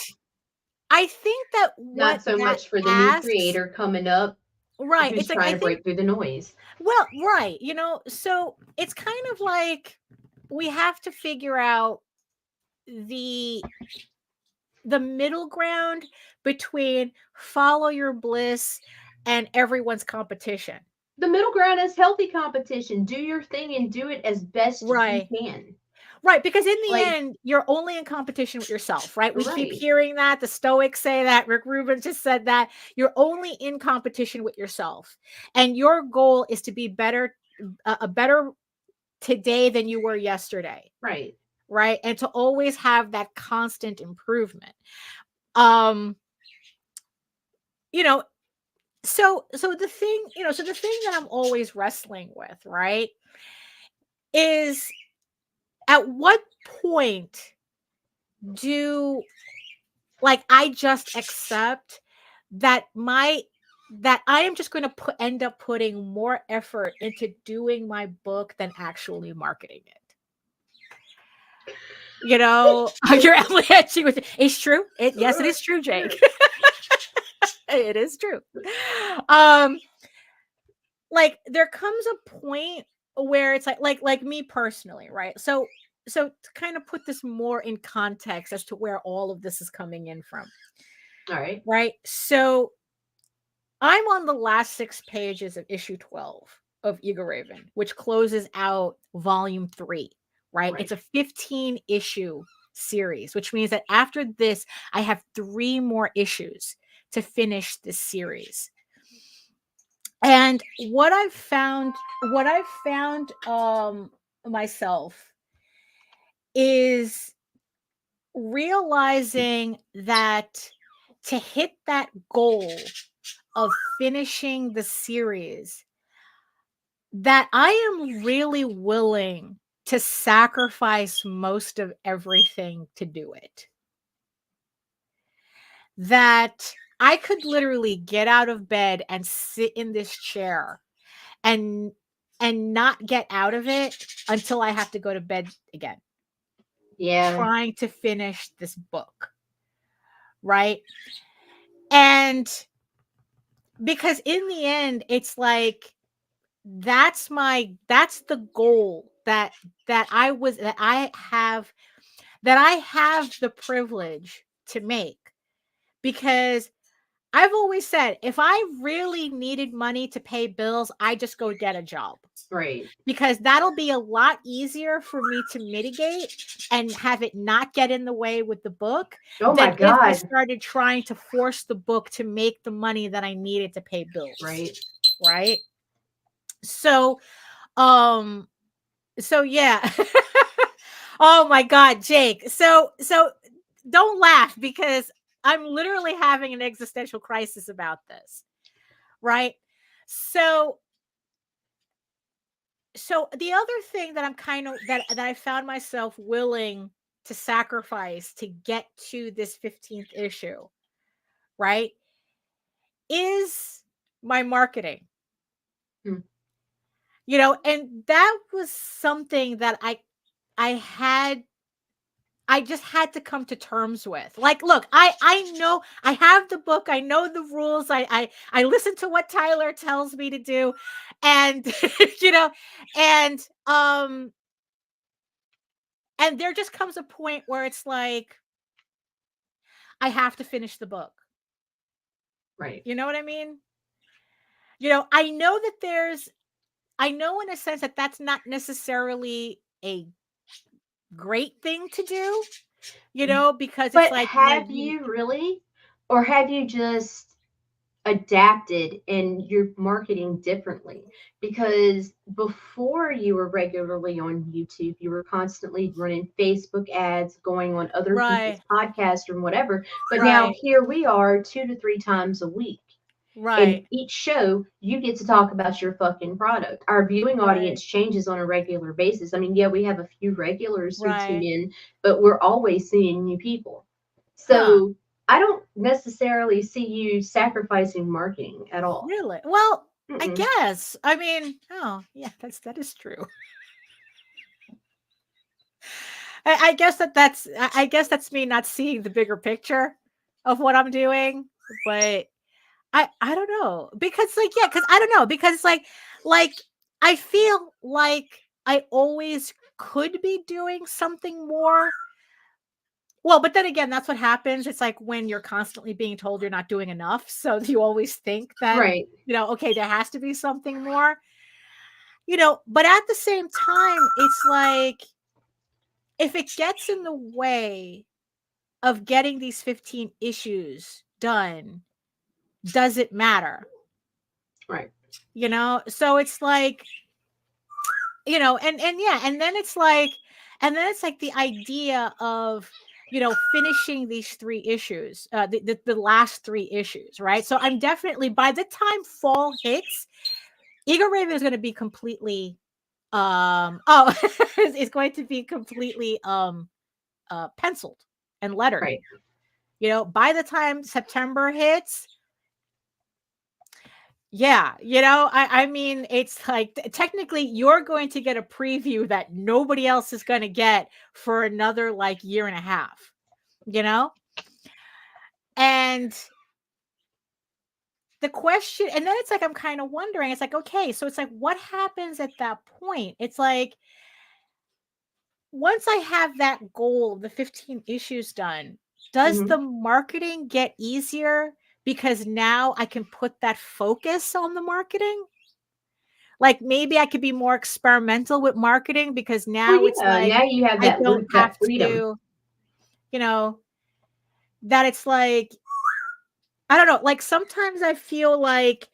I think that Not so much for the new creator coming up. Right. Who's It's like, trying to break through the noise. Well, right. So it's kind of like we have to figure out the middle ground between follow your bliss and everyone's competition. The middle ground is healthy competition. Do your thing and do it as best Right. you can. Right, because in the end, you're only in competition with yourself, right? We keep Right. hearing that. The Stoics say that. Rick Rubin just said that. You're only in competition with yourself. And your goal is to be better, a better today than you were yesterday. Right. Right. And to always have that constant improvement. So the thing, so the thing that I'm always wrestling with, right, is at what point do I just accept that that I am just going to end up putting more effort into doing my book than actually marketing it. You're edgy with it. It's true. Yes, it is true, Jake. It is true. There comes a point where it's like me personally, right? So to kind of put this more in context as to where all of this is coming in from. All right. Right. So I'm on the last 6 pages of issue 12 of Eagle Raven, which closes out volume 3. Right. It's a 15 issue series, which means that after this, I have 3 more issues to finish this series. And what I've found myself is realizing that to hit that goal of finishing the series, that I am really willing to sacrifice most of everything to do it. That I could literally get out of bed and sit in this chair and not get out of it until I have to go to bed again. Yeah. Trying to finish this book. Right? And because in the end, it's like that's the goal that I have the privilege to make. Because I've always said, if I really needed money to pay bills, I just go get a job. Right. Because that'll be a lot easier for me to mitigate and have it not get in the way with the book. Oh my than if I God. started trying to force the book to make the money that I needed to pay bills. Right. right? So, um, so yeah. Oh my God, Jake. So don't laugh because I'm literally having an existential crisis about this, right? So so the other thing that I'm kind of that I found myself willing to sacrifice to get to this 15th issue, right, is my marketing. Hmm. And that was something that I just had to come to terms with. Like, look, I know I have the book, I know the rules, I listen to what Tyler tells me to do, and you know, and and there just comes a point where it's like I have to finish the book. Right. You know what I mean? I know that I know in a sense that that's not necessarily a great thing to do, because it's But like, have you really? Or have you just adapted and you're marketing differently? Because before you were regularly on YouTube, you were constantly running Facebook ads, going on other people's right, podcasts or whatever. But now right, here we are 2 to 3 times a week. And right, each show, you get to talk about your fucking product. Our viewing right, audience changes on a regular basis. I mean, yeah, we have a few regulars who tune right. in, but we're always seeing new people. Huh. So I don't necessarily see you sacrificing marketing at all. Really? Well, I Mm-mm. guess. I mean, oh, yeah, that is true. I guess I guess that's me not seeing the bigger picture of what I'm doing, but I don't know because because I don't know because it's like I feel like I always could be doing something more. Well, but then again, that's what happens. It's like when you're constantly being told you're not doing enough, so you always think that Right. okay, there has to be something more. But at the same time, it's like if it gets in the way of getting these 15 issues done, does it matter? Right. So it's like, and yeah, and then it's like the idea of, finishing these 3 issues, the last 3 issues, right? So I'm definitely, by the time fall hits, Eagle Raven is going to be completely, oh, it's going to be completely, penciled and lettered. Right. By the time September hits, yeah, I mean, it's like technically you're going to get a preview that nobody else is going to get for another like year and a half, you know? And the question, and then it's like I'm kind of wondering, it's like, okay, so it's like what happens at that point? It's like once I have that goal of the 15 issues done, does Hmm. the marketing get easier because now I can put that focus on the marketing? Like maybe I could be more experimental with marketing because Well, now it's yeah. like Now you have I that don't have that freedom. to, you know, that it's like I don't know, like sometimes I feel like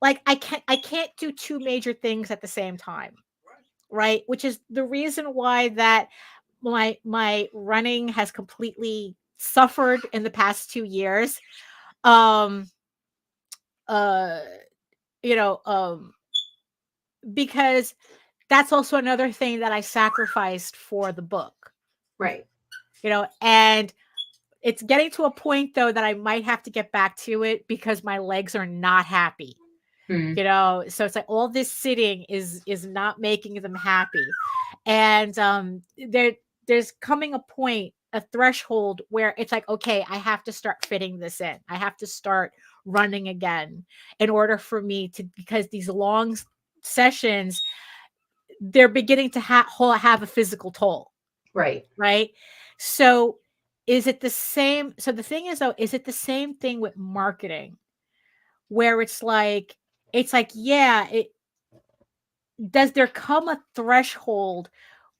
I can't do 2 major things at the same time, right? Which is the reason why that my running has completely suffered in the past 2 years. Um uh you know, because that's also another thing that I sacrificed for the book, Right. and it's getting to a point though that I might have to get back to it because my legs are not happy. Hmm. So it's like all this sitting is not making them happy. And there's coming a point, a threshold where it's like, okay, I have to start fitting this in. I have to start running again in order for me to, because these long sessions, they're beginning to have a physical toll, Right. right? So is it the same? So the thing is though, is it the same thing with marketing where it's like, yeah, does there come a threshold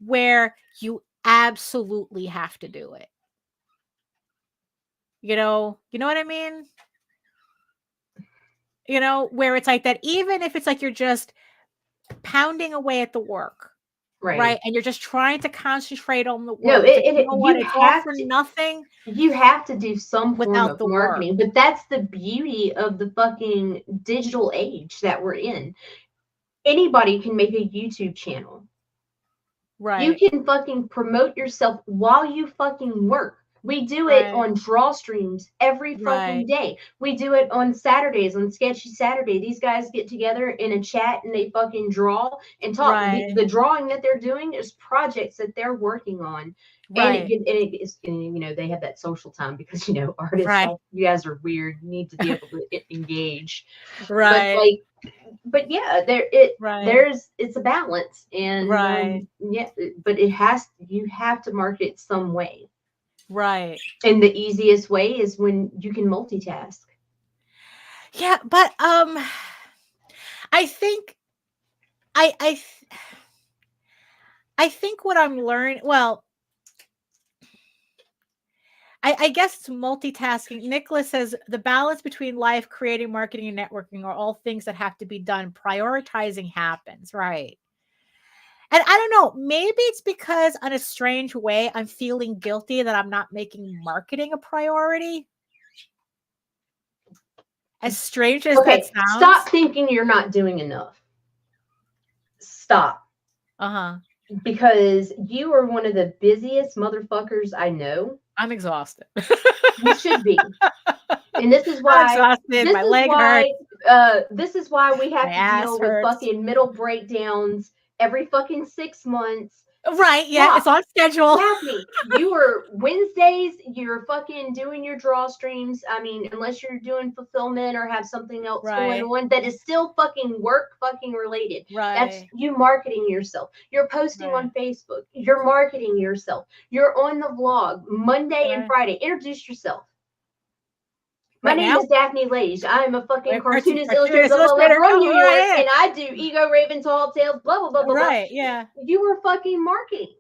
where you absolutely have to do it? You know what I mean? you know, where it's like that, even if it's like you're just pounding away at the work, right? And you're just trying to concentrate on the No, work. It's like, you know what? you It's all have for to. nothing You have to do some form without of the work. marketing, but that's the beauty of the fucking digital age that we're in. Anybody can make a YouTube channel. You Right. can fucking promote yourself while you fucking work. We do it Right. on draw streams every fucking Right. day. We do it on Saturdays, on Sketchy Saturday. These guys get together in a chat and they fucking draw and talk. Right. The drawing that they're doing is projects that they're working on. Right. And it is, and, you know, they have that social time because, you know, artists, Right. you guys are weird. You need to be able to engage. Right. But like, but yeah, Right. it's a balance, and Right. yeah, but you have to market some way, Right. and the easiest way is when you can multitask. Yeah, but I think I think what I'm learning, well, I guess it's multitasking. Nicholas says the balance between life, creating, marketing, and networking are all things that have to be done. Prioritizing happens, right? And I don't know, maybe it's because in a strange way, I'm feeling guilty that I'm not making marketing a priority. As strange as that Okay, sounds. stop thinking you're not doing enough. Stop. Because you are one of the busiest motherfuckers I know. I'm exhausted. You should be. And this is I'm why exhausted. My leg hurts. This is why we have My to ass deal with hurts. fucking middle breakdowns every fucking 6 months. Right, yeah, it's on schedule. Daphne, you are Wednesdays, you're fucking doing your draw streams. I mean, unless you're doing fulfillment or have something else Right. going on that is still fucking work fucking related. That's Right. you marketing yourself. You're posting Right. on Facebook. You're marketing yourself. You're on the vlog Monday and Right. Friday. Introduce yourself. My Right name now? is Daphne Lage. I am a fucking Right, cartoonist, cartoonist, illustrator, blah, blah, blah, illustrator. from Oh, New right, York, yeah. and I do Ego, Raven, Tall Tales, blah, blah, blah, blah, blah. Right, yeah. You are fucking marketing.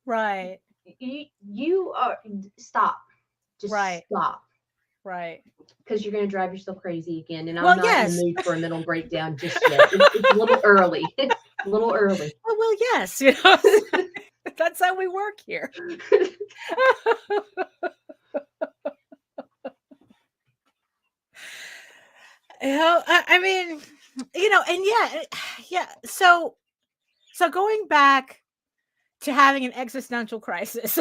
Right. You are, stop. Just Right. stop. Right. Because you're going to drive yourself crazy again, and I'm Well, not in yes. the mood for a middle breakdown just yet. It's a little early. It's a little early. Oh, well, yes. You know, that's how we work here. You know, I mean, you know, and yeah. So going back to having an existential crisis,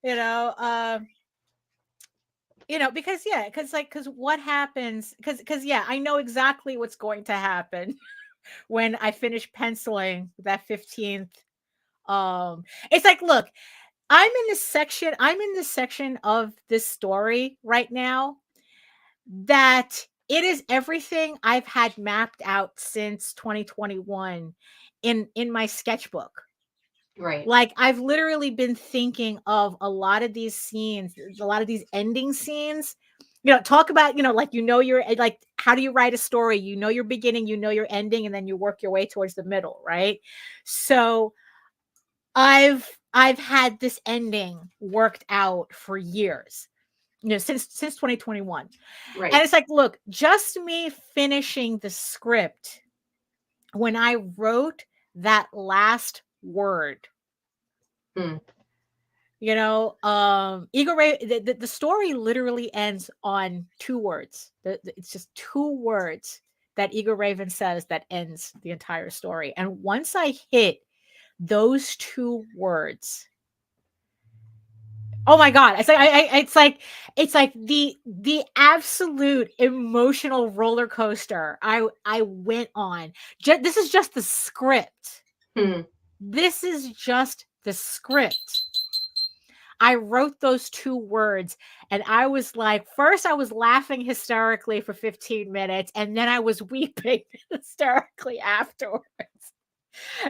you know, because what happens? Because I know exactly what's going to happen when I finish penciling that 15th. It's like, look, I'm in this section of this story right now that it is everything I've had mapped out since 2021 in my sketchbook. Right. Like, I've literally been thinking of a lot of these scenes, a lot of these ending scenes. You know, talk about, you know, like, you know, you're like, how do you write a story? You know your beginning, you know your ending, and then you work your way towards the middle, right? So I've had this ending worked out for years, you know, since 2021. Right. And it's like, look, just me finishing the script when I wrote that last word. You know, Eagle Ray, the story literally ends on 2 words. It's just 2 words that Eagle Raven says that ends the entire story. And once I hit those 2 words, oh my God, it's like the absolute emotional roller coaster I went on. This is just the script. This is just the script. I wrote those 2 words, and I was like, first I was laughing hysterically for 15 minutes, and then I was weeping hysterically afterwards.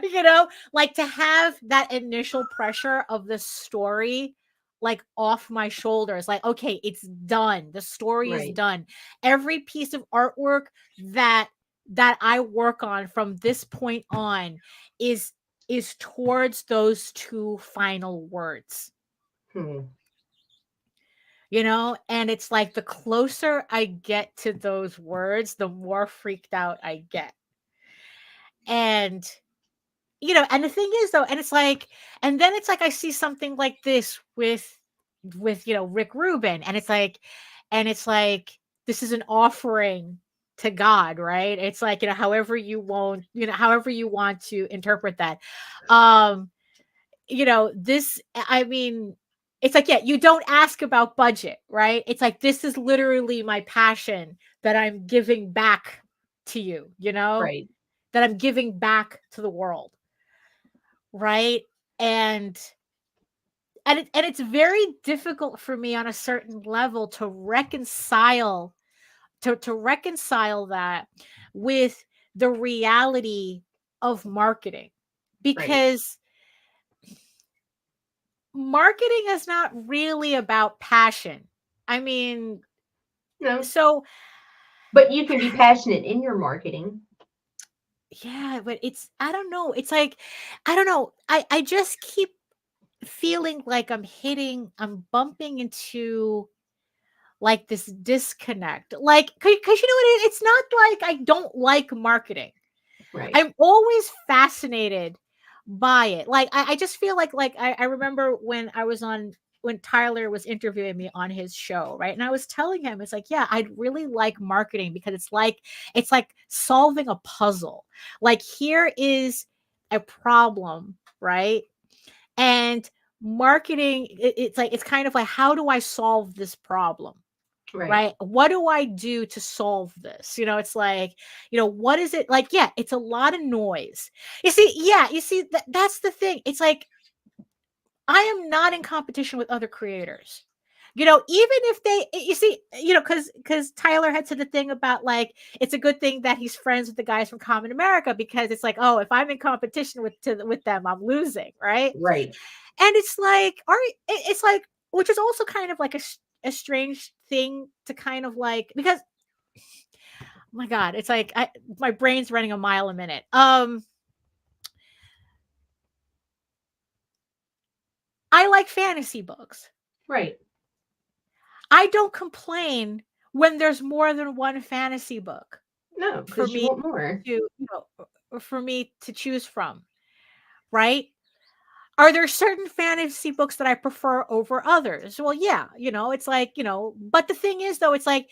You know, like, to have that initial pressure of the story like off my shoulders, like, okay, it's done. The story is done. Every piece of artwork that I work on from this point on is towards those 2 final words. and it's like the closer I get to those words, the more freaked out I get. And and the thing is though, and it's like, and then it's like I see something like this with Rick Rubin, and it's like, this is an offering to God, right? It's like, however you want, however you want to interpret that. This, I mean, it's like, yeah, you don't ask about budget, right? It's like, this is literally my passion that I'm giving back to you, Right. that I'm giving back to the world. Right. And it's very difficult for me on a certain level to reconcile that with the reality of marketing, because marketing is not really about passion. I mean, No. so, but you can be passionate in your marketing. Yeah, but I don't know. It's like, I don't know. I just keep feeling like I'm bumping into like this disconnect. Like, cause you know what? It's not like I don't like marketing. Right. I'm always fascinated by it. Like, I just feel like I remember when Tyler was interviewing me on his show, right? And I was telling him, it's like, yeah, I'd really like marketing because it's like solving a puzzle. Like, here is a problem, right? And marketing, it's kind of like, how do I solve this problem? Right. What do I do to solve this? It's like, what is it like? Yeah, it's a lot of noise. You see, that's the thing. It's like, I am not in competition with other creators. Even if you see, because Tyler had said the thing about like, it's a good thing that he's friends with the guys from Common America, because it's like, oh, if I'm in competition with them, I'm losing, right? Right. And it's like, it's like, which is also kind of like a strange thing to kind of like, because, oh my God, it's like my brain's running a mile a minute. I like fantasy books. Right. I don't complain when there's more than one fantasy book. No, for because you me want more. for me to choose from, right? Are there certain fantasy books that I prefer over others? Well, yeah, it's like, but the thing is though, it's like,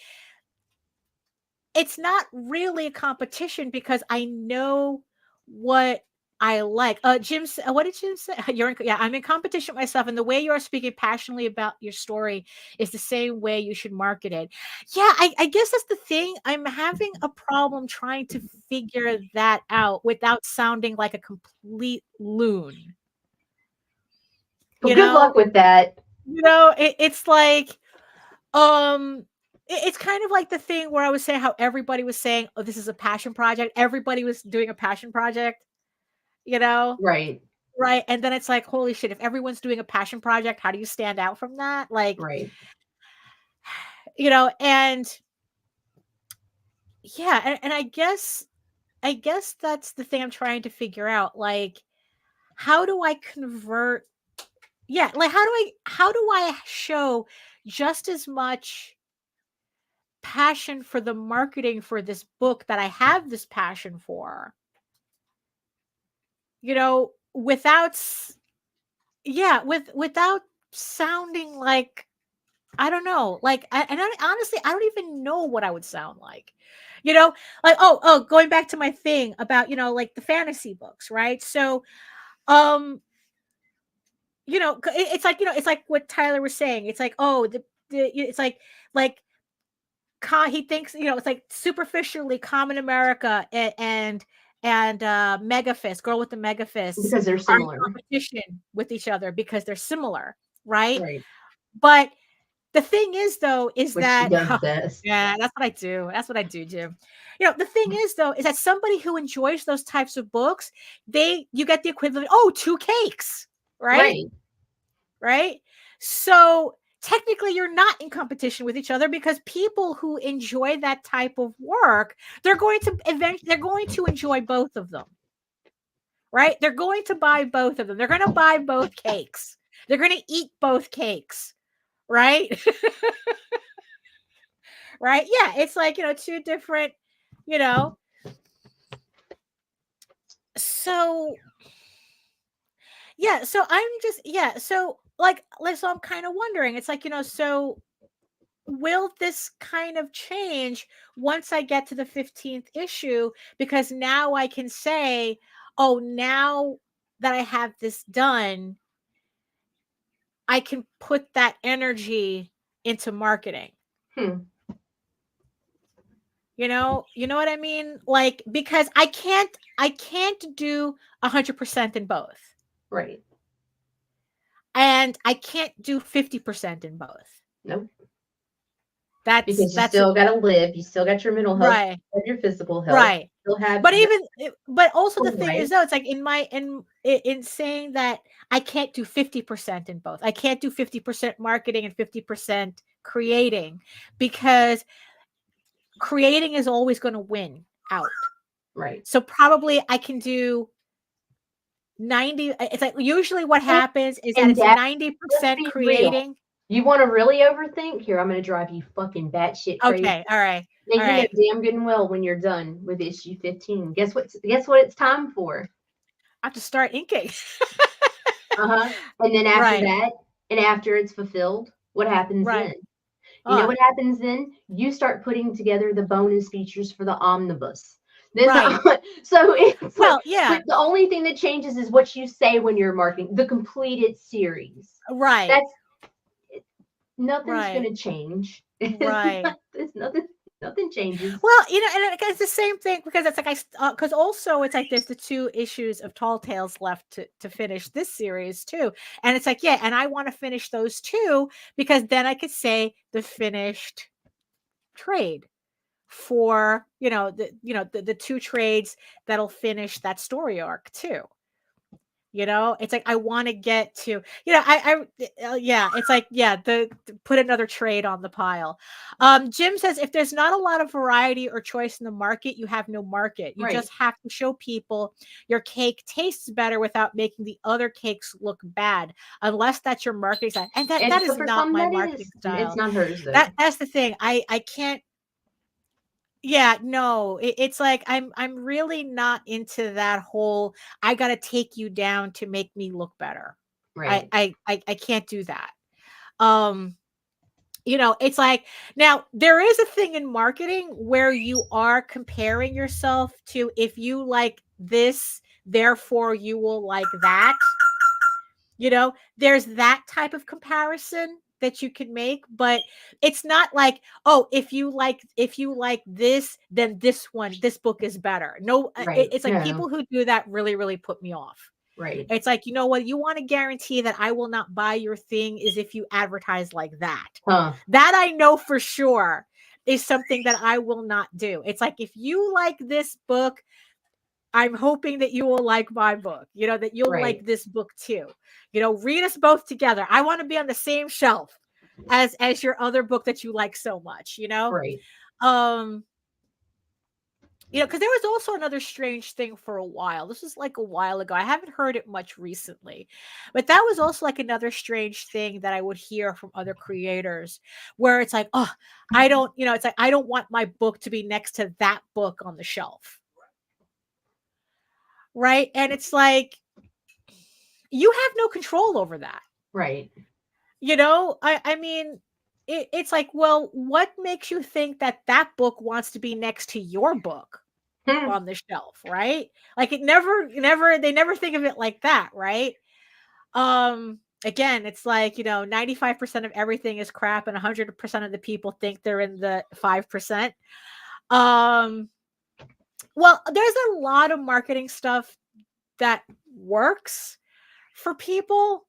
it's not really a competition because I know what I like. Jim, what did Jim say? I'm in competition with myself, and the way you are speaking passionately about your story is the same way you should market it. Yeah, I guess that's the thing. I'm having a problem trying to figure that out without sounding like a complete loon. Well, good luck with that. It's like, it's kind of like the thing where I was saying how everybody was saying, oh, this is a passion project. Everybody was doing a passion project, Right. Right. And then it's like, holy shit, if everyone's doing a passion project, how do you stand out from that? Like, right. And yeah, and I guess that's the thing I'm trying to figure out. Like, how do I convert? Yeah, like how do I show just as much passion for the marketing for this book that I have this passion for, without sounding like, I don't know, like, honestly, I don't even know what I would sound like, like, going back to my thing about, like the fantasy books, right? So, it's like, it's like what Tyler was saying. It's like, oh, it's like he thinks, it's like superficially Common America and Megafist, Girl with the Megafist, because they're similar, are in competition with each other because they're similar, right? Right. But the thing is, though, is Which that she does best. Yeah, that's what I do. That's what I do, Jim. The thing is, though, is that somebody who enjoys those types of books, you get the equivalent. Oh, 2 cakes, right? Right. So technically you're not in competition with each other, because people who enjoy that type of work, they're going to enjoy both of them, right? They're going to buy both of them. They're going to buy both cakes. They're going to eat both cakes, right? Right? Yeah, it's like, two different, you know. So yeah, so I'm just so so I'm kind of wondering. It's like, so will this kind of change once I get to the 15th issue? Because now I can say, oh, now that I have this done, I can put that energy into marketing. Hmm. You know what I mean? Like, because I can't do 100% in both. Right. And I can't do 50% in both. Nope. That's Because you that's still got to live. You still got your mental health right. and your physical health. Right. You still have But your but also the own thing life. is though, it's like in saying that I can't do 50% in both. I can't do 50% marketing and 50% creating, because creating is always going to win out. Right. So probably I can do 90. It's like usually what happens is that And it's that, 90% let's be real. creating. You want to really overthink? Here, I'm going to drive you fucking batshit crazy. Okay, all right. Now all you know right. damn good and well when you're done with issue 15. Guess what it's time for? I have to start inking. Uh-huh. And then after Right. that, and after it's fulfilled, what happens Right. then? You know Oh, what happens then? You start putting together the bonus features for the omnibus. Then right. so it's Well, like, yeah. but the only thing that changes is what you say when you're marketing the completed series. Right. That's nothing's Right. gonna change. Right. It's nothing changes. Well, and it's the same thing, because it's like because also it's like there's the 2 issues of Tall Tales left to finish this series too, and it's like, yeah, and I want to finish those 2, because then I could say the finished trade for the 2 trades that'll finish that story arc too. It's like I want to get to, yeah, it's like, yeah, put another trade on the pile. Jim says, if there's not a lot of variety or choice in the market, you have no market. You Right. just have to show people your cake tastes better without making the other cakes look bad, unless that's your marketing style. And that is for not some my that marketing is. style. It's not hers though. That's the thing. I can't. Yeah, no, it's like I'm really not into that whole I gotta take you down to make me look better. Right. I can't do that. It's like, now there is a thing in marketing where you are comparing yourself to, if you like this, therefore you will like that. There's that type of comparison that you can make, but it's not like, oh, if you like this, then this book is better. No, Right. it's like No. people who do that really, really put me off. Right. It's like, you know what, you want to guarantee that I will not buy your thing is if you advertise like that. Huh. That I know for sure is something that I will not do. It's like, if you like this book, I'm hoping that you will like my book, that you'll Right. like this book too. Read us both together. I want to be on the same shelf as your other book that you like so much, Right. Because there was also another strange thing for a while. This was like a while ago. I haven't heard it much recently, but that was also like another strange thing that I would hear from other creators, where it's like, oh, I don't, it's like, I don't want my book to be next to that book on the shelf. Right. And it's like, you have no control over that. Right. I mean, it's like, well, what makes you think that book wants to be next to your book on the shelf, right? Like, they never think of it like that, right? Again, it's like, 95% of everything is crap, and 100% of the people think they're in the 5%. Well, there's a lot of marketing stuff that works for people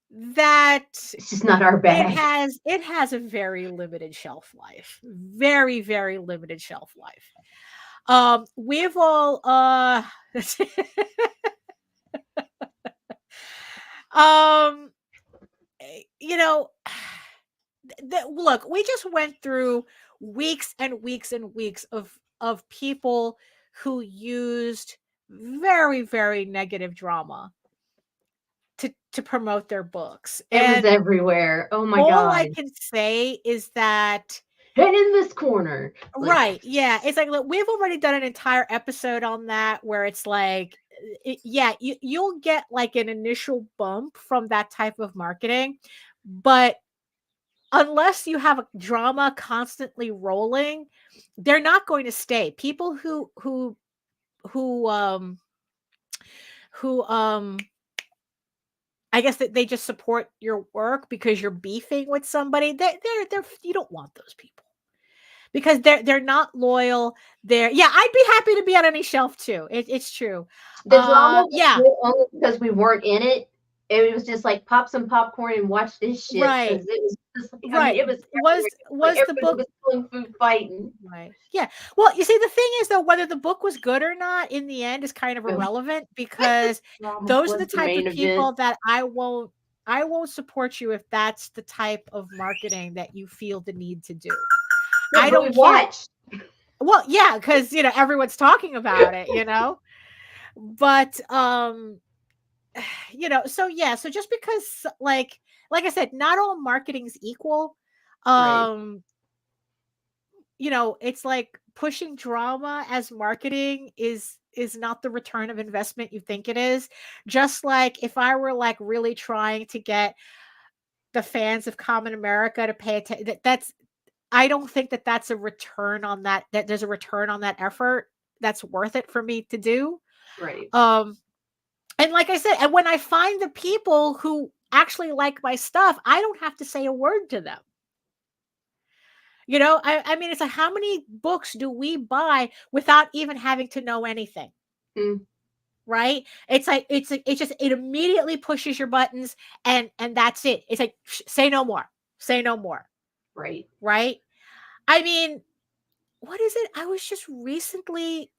that it's just not our bag. It has a very limited shelf life. Very, very limited shelf life. We've all look, we just went through weeks and weeks and weeks of people who used very, very negative drama to promote their books. It was And everywhere. Oh my all I God. can say is that And in this corner. Like, right, yeah, it's like, look, we've already done an entire episode on that where it's like yeah, you'll get like an initial bump from that type of marketing, but unless you have a drama constantly rolling, they're not going to stay. People who who I guess that they just support your work because you're beefing with somebody. They're you don't want those people because they're not loyal. Yeah, I'd be happy to be on any shelf too. It's true. the drama was Yeah, good only because we weren't in it. It was just like pop some popcorn and watch this shit right, because it was just like, I mean, right. it was everywhere. Like Was the everybody book was pulling food fighting. right? Yeah. Well, you see, the thing is though, whether the book was good or not in the end is kind of Oh, irrelevant because drama those are was the the type of main people event. that I won't support you if that's the type of marketing that you feel the need to do. No, I but we don't care. watched. Well, yeah, because everyone's talking about it, But so yeah, so just because like I said, not all marketing's equal. Right. Um, it's like pushing drama as marketing is not the return of investment you think it is. Just like if I were like really trying to get the fans of Common America to pay attention, that's I don't think that that's a return on that there's a return on that effort that's worth it for me to do. Right. And like I said, and when I find the people who actually like my stuff, I don't have to say a word to them. I mean, it's like, how many books do we buy without even having to know anything? Mm, Right? It's like it immediately pushes your buttons, and that's it. It's like, say no more. Say no more. right. Right? I mean, what is it? I was just recently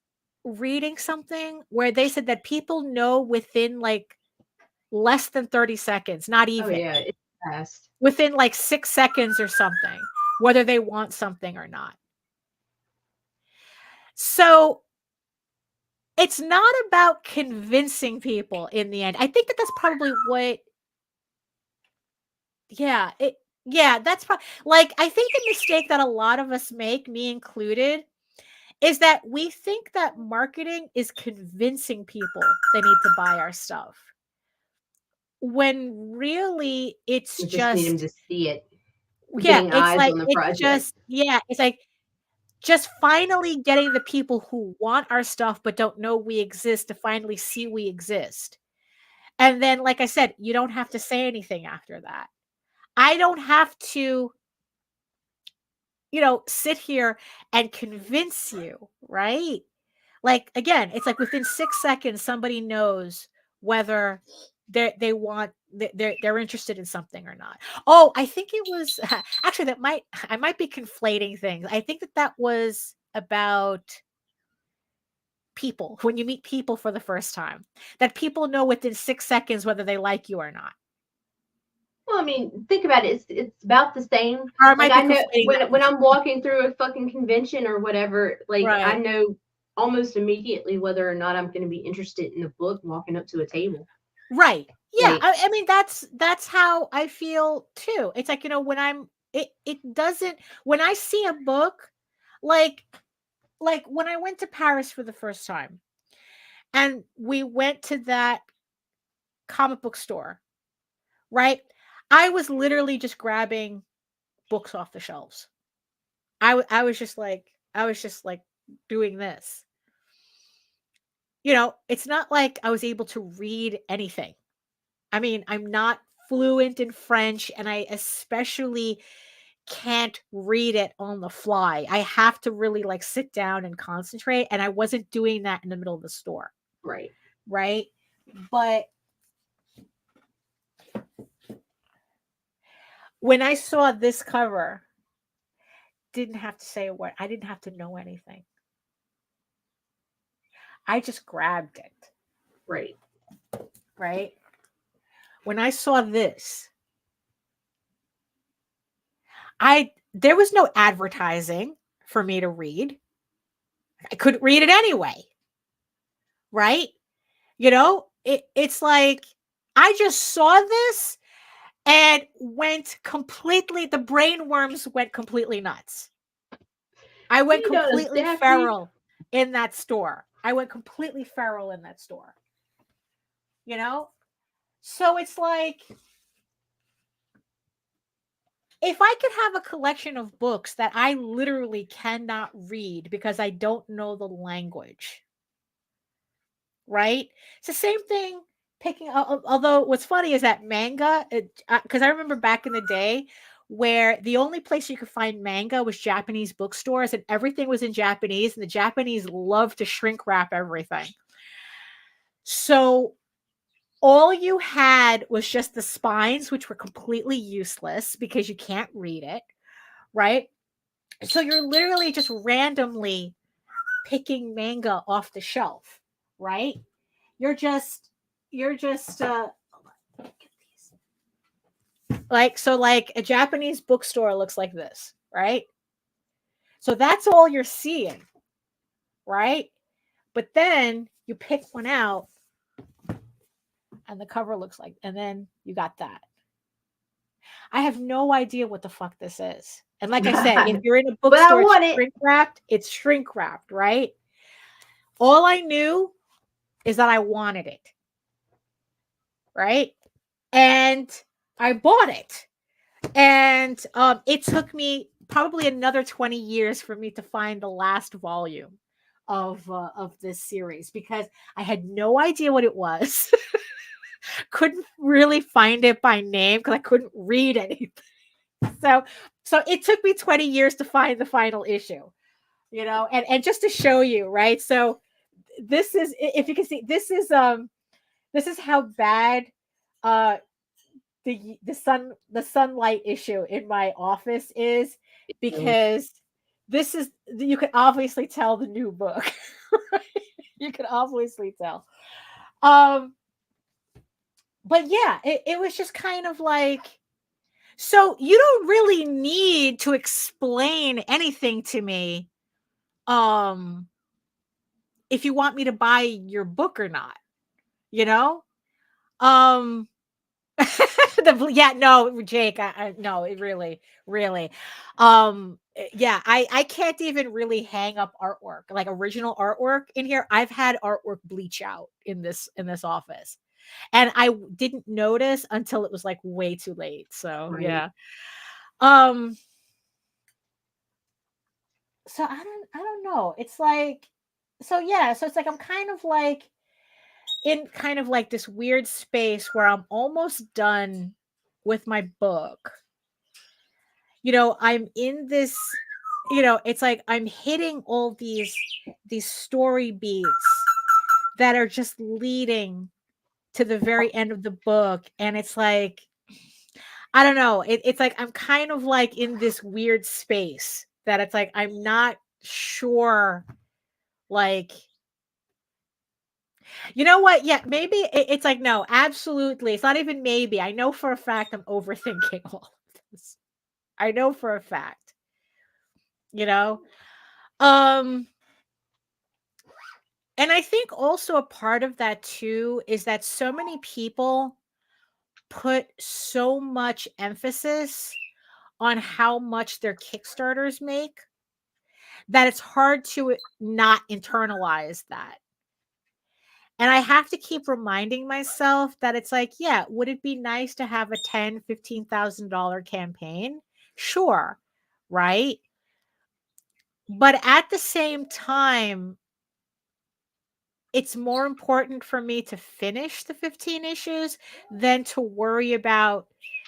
reading something where they said that people know within like less than 30 seconds, not Oh even yeah, it's fast. within like 6 seconds or something, whether they want something or not. So it's not about convincing people in the end. I think that that's probably what, yeah, that's probably like, I think the mistake that a lot of us make, me included, is that we think that marketing is convincing people they need to buy our stuff. When really it's We just need them just, to see it. yeah, Getting it's eyes like on the it's project. just, yeah, it's like just finally getting the people who want our stuff but don't know we exist to finally see we exist. And then, like I said, you don't have to say anything after that. I don't have to, sit here and convince you, right? Like, again, it's like within 6 seconds, somebody knows whether they're interested in something or not. Oh, I think it was actually I might be conflating things. I think that was about people. When you meet people for the first time, that people know within 6 seconds whether they like you or not. Well, I mean, think about it. It's about the same. Or I Like might I be know conflating that when I'm walking through a fucking convention or whatever, like I right. know almost immediately whether or not I'm going to be interested in the book walking up to a table. Right. Yeah. Like, I mean, that's how I feel too. It's like, when it doesn't, when I see a book, like when I went to Paris for the first time and we went to that comic book store, right? I was literally just grabbing books off the shelves. I was just like, doing this. It's not like I was able to read anything. I mean, I'm not fluent in French, and I especially can't read it on the fly. I have to really like sit down and concentrate, and I wasn't doing that in the middle of the store, right. right? But when I saw this cover, didn't have to say a word. I didn't have to know anything. I just grabbed it, Right. right? When I saw this, there was no advertising for me to read. I couldn't read it anyway. Right? It's like I just saw this and went completely, the brainworms went completely nuts. I went You notice, completely Daphne, feral in that store. I went completely feral in that store. You know? So it's like, if I could have a collection of books that I literally cannot read because I don't know the language, right? It's the same thing picking up. Although what's funny is that manga, because I remember back in the day where the only place you could find manga was Japanese bookstores, and everything was in Japanese, and the Japanese love to shrink wrap everything. So all you had was just the spines, which were completely useless because you can't read it, right? So you're literally just randomly picking manga off the shelf, right? You're just like a Japanese bookstore looks like this, right? So that's all you're seeing, right? But then you pick one out and the cover looks like, and then you got that. I have no idea what the fuck this is. And like I said, if you're in a But I bookstore, want it's it. shrink wrapped. It's shrink wrapped, right? All I knew is that I wanted it, right? And I bought it. And it took me probably another 20 years for me to find the last volume of this series because I had no idea what it was. Couldn't really find it by name because I couldn't read anything. So it took me 20 years to find the final issue, you know, and just to show you, right? So this is, if you can see, this is how bad the sunlight issue in my office is, because this is, you can obviously tell the new book. Right? You can obviously tell. But yeah, it was just kind of like, so you don't really need to explain anything to me if you want me to buy your book or not, you know? Yeah, no, Jake, no, it really, really, yeah, I can't even really hang up artwork, like original artwork in here. I've had artwork bleach out in this office, and I didn't notice until it was like way too late. So Right. yeah, so I don't know. It's like, so yeah, so it's like I'm kind of like in kind of like this weird space where I'm almost done with my book. You know, I'm in this, you know, it's like I'm hitting all these story beats that are just leading to the very end of the book. And it's like, I don't know. It's like I'm kind of like in this weird space that it's like I'm not sure, like, you know what? Yeah, maybe it's like, no, absolutely. It's not even maybe. I know for a fact I'm overthinking all of this. I know for a fact, you know? Um, and I think also a part of that too is that so many people put so much emphasis on how much their Kickstarters make that it's hard to not internalize that. And I have to keep reminding myself that it's like, yeah, would it be nice to have a $10,000, $15,000 campaign? Sure. Right. But at the same time, it's more important for me to finish the 15 issues than to worry about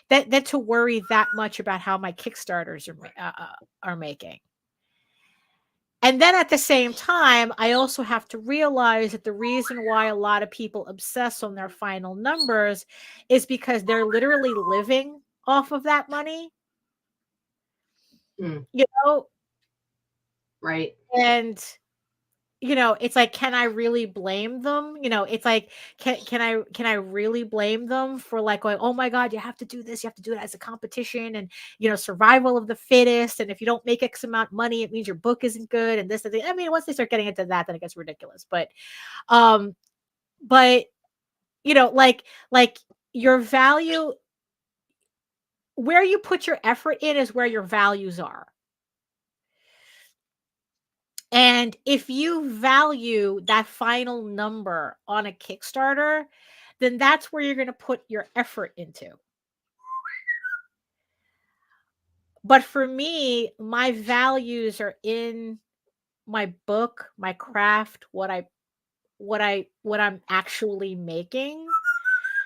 than to worry that much about how my Kickstarters are making. And then at the same time, I also have to realize that the reason why a lot of people obsess on their final numbers is because they're literally living off of that money. You know? Right. And you know, it's like, can I really blame them? You know, it's like, can I really blame them for like going, oh my God, you have to do this, you have to do it as a competition, and you know, survival of the fittest. And if you don't make X amount of money, it means your book isn't good. And this, and I mean, once they start getting into that, then it gets ridiculous. But you know, like your value, where you put your effort in is where your values are. And if you value that final number on a Kickstarter, then that's where you're going to put your effort into. But for me, my values are in my book, my craft, what I'm actually making.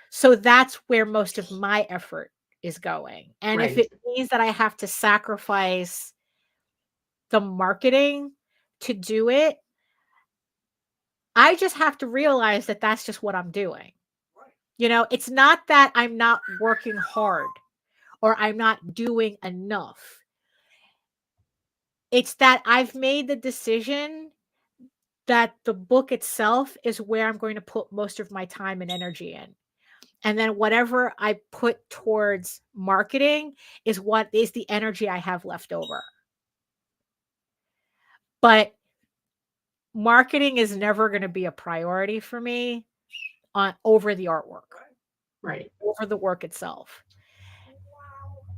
So that's where most of my effort is going. And if Right. it means that I have to sacrifice the marketing to do it, I just have to realize that that's just what I'm doing. It's not that I'm not working hard or I'm not doing enough. It's that I've made the decision that the book itself is where I'm going to put most of my time and energy in. And then whatever I put towards marketing is what is the energy I have left over. But marketing is never going to be a priority for me over the artwork, Right. over the work itself.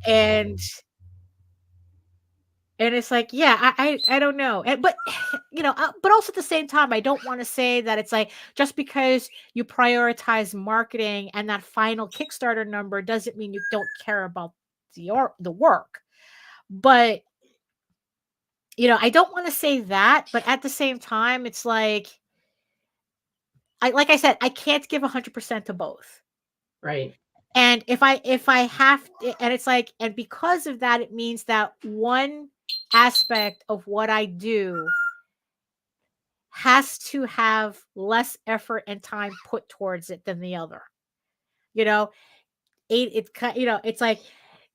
And it's like, yeah, I don't know. But but also at the same time, I don't want to say that it's like just because you prioritize marketing and that final Kickstarter number doesn't mean you don't care about the work. But I don't want to say that, but at the same time, it's like like I said, I can't give 100% to both. Right. And if I have, and it's like, and because of that, it means that one aspect of what I do has to have less effort and time put towards it than the other. It's like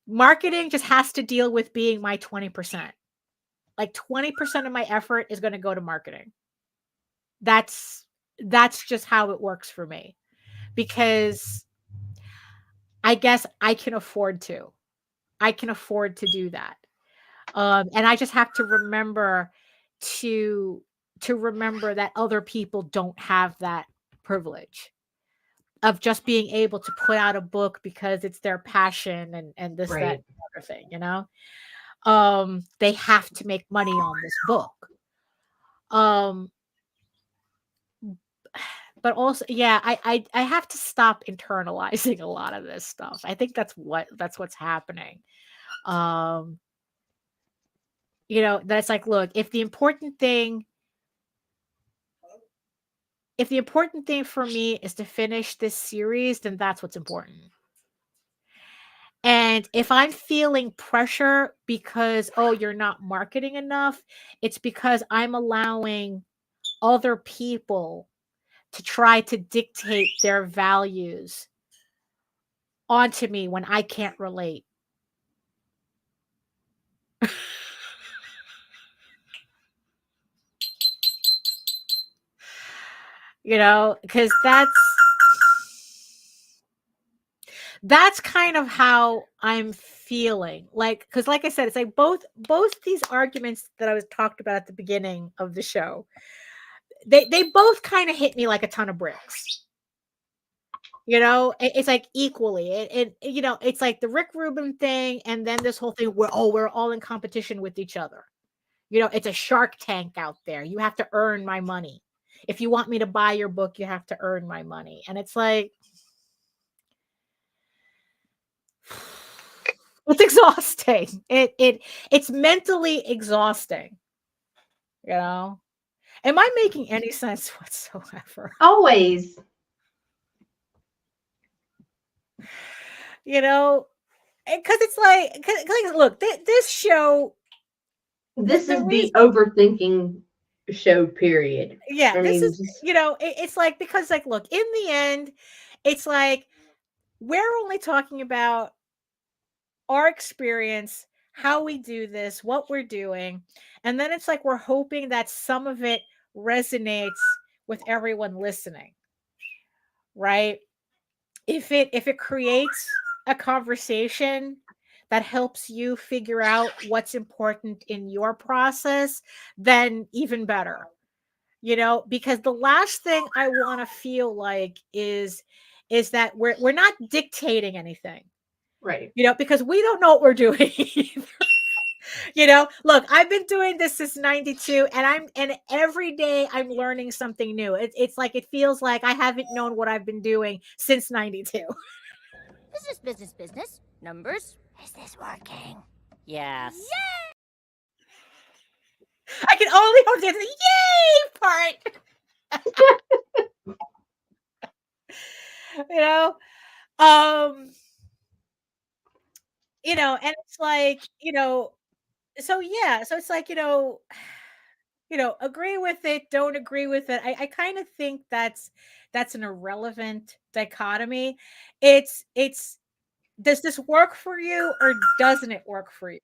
marketing just has to deal with being my 20%. Like 20% of my effort is going to go to marketing. That's just how it works for me, because I guess I can afford to. I can afford to do that. And I just have to remember to remember that other people don't have that privilege of just being able to put out a book because it's their passion and this, that, Right. and the other thing, they have to make money on this book. But also, yeah, I have to stop internalizing a lot of this stuff. I think that's what's happening. That's like, look, if the important thing for me is to finish this series, then that's what's important. And if I'm feeling pressure because, oh, you're not marketing enough, it's because I'm allowing other people to try to dictate their values onto me when I can't relate. Because that's kind of how I'm feeling. Like, because like I said, it's like both these arguments that I was talked about at the beginning of the show, they both kind of hit me like a ton of bricks. It's like equally. It's like the Rick Rubin thing, and then this whole thing where we're all in competition with each other. It's a Shark Tank out there. You have to earn my money. If you want me to buy your book, you have to earn my money. And it's like, it's exhausting. It's mentally exhausting. Am I making any sense whatsoever? Always. Because it's like, cause look, this show. This is the overthinking show, period. Yeah, I this mean, is, it's like, because like, look, in the end, it's like, we're only talking about our experience, how we do this, what we're doing. And then it's like, we're hoping that some of it resonates with everyone listening, right? If it creates a conversation that helps you figure out what's important in your process, then even better. Because the last thing I want to feel like is is that we're not dictating anything, Right. because we don't know what we're doing either. Look, I've been doing this since 92, and every day I'm learning something new. It's like, it feels like I haven't known what I've been doing since 92. Business. Numbers. Is this working? Yes. I can only hope there's a yay part. Um, and it's like, so yeah, so it's like, agree with it, don't agree with it. I kind of think that's an irrelevant dichotomy. It's does this work for you or doesn't it work for you?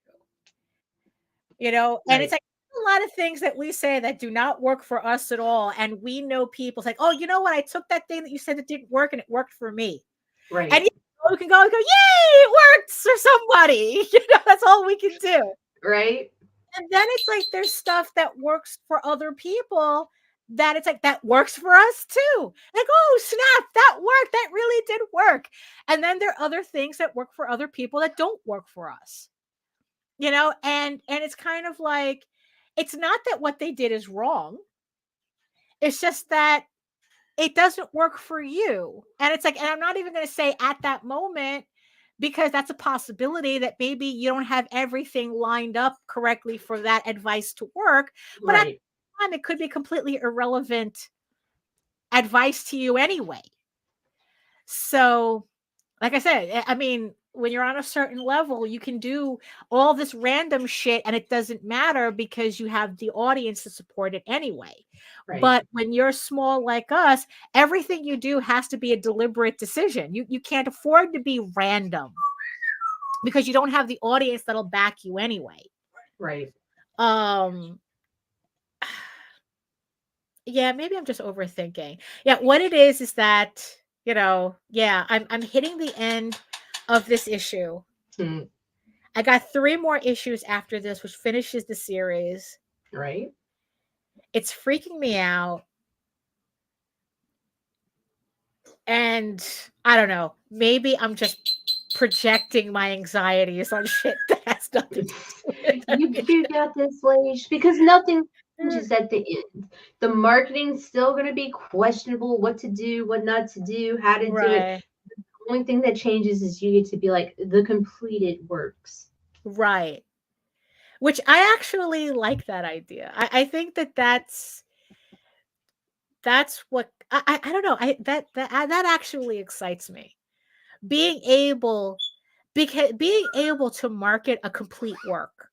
And it's Right. like a lot of things that we say that do not work for us at all. And we know people like, oh, you know what? I took that thing that you said that didn't work and it worked for me. And Right. we can go, yay, it worked for somebody. That's all we can do. Right. And then it's like there's stuff that works for other people that it's like that works for us too. Like, oh, snap, that worked. That really did work. And then there are other things that work for other people that don't work for us. And it's kind of like, it's not that what they did is wrong. It's just that it doesn't work for you. And it's like, and I'm not even going to say at that moment, because that's a possibility that maybe you don't have everything lined up correctly for that advice to work. But at Right. the time, it could be completely irrelevant advice to you anyway. So, like I said, I mean, when you're on a certain level, you can do all this random shit and it doesn't matter because you have the audience to support it anyway. Right. But when you're small like us, everything you do has to be a deliberate decision. You can't afford to be random because you don't have the audience that'll back you anyway. Right. Yeah, maybe I'm just overthinking. Yeah, what it is that, I'm hitting the end of this issue. Hmm. I got 3 more issues after this, which finishes the series. Right. It's freaking me out. And I don't know, maybe I'm just projecting my anxieties on shit that has nothing to do with it. You got this, Leish, because nothing changes at the end. The marketing's still going to be questionable, what to do, what not to do, how to do it. Right. The only thing that changes is you get to be like, the completed works. Right. Which I actually like that idea. I think that's what I don't know. That actually excites me. Being able to market a complete work,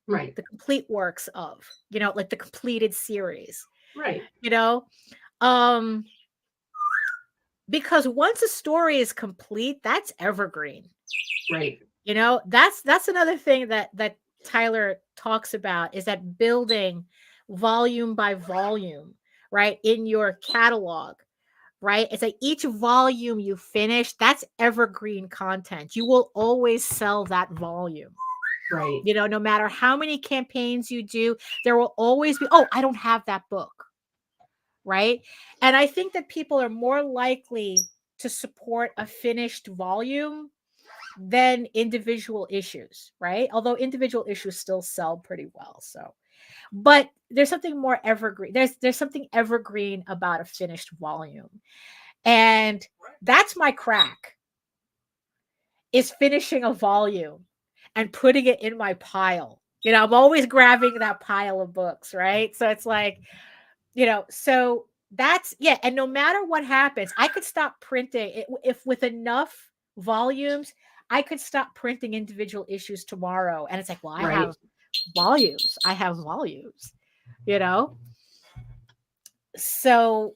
Right. the complete works of, like the completed series, Right. Because once a story is complete, that's evergreen. Right. That's another thing that Tyler talks about, is that building volume by volume, right, in your catalog, right? It's like each volume you finish, that's evergreen content. You will always sell that volume. Right. No matter how many campaigns you do, there will always be, oh, I don't have that book. Right. And I think that people are more likely to support a finished volume than individual issues, right? Although individual issues still sell pretty well. So, but there's something more evergreen. There's something evergreen about a finished volume. And that's my crack, is finishing a volume and putting it in my pile. I'm always grabbing that pile of books, right? So it's like, so that's, yeah. And no matter what happens, I could stop printing it. If with enough volumes, I could stop printing individual issues tomorrow. And it's like, well, I Right. have volumes. So,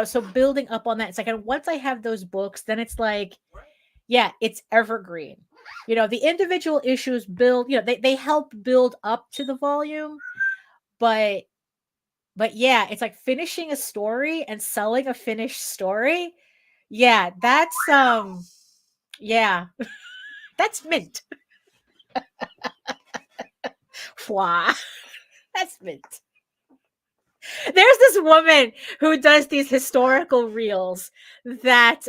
so building up on that, it's like, and once I have those books, then it's like, yeah, it's evergreen. The individual issues build, they help build up to the volume, but yeah, it's like finishing a story and selling a finished story. Yeah, that's yeah. That's mint. Wow. That's mint. There's this woman who does these historical reels that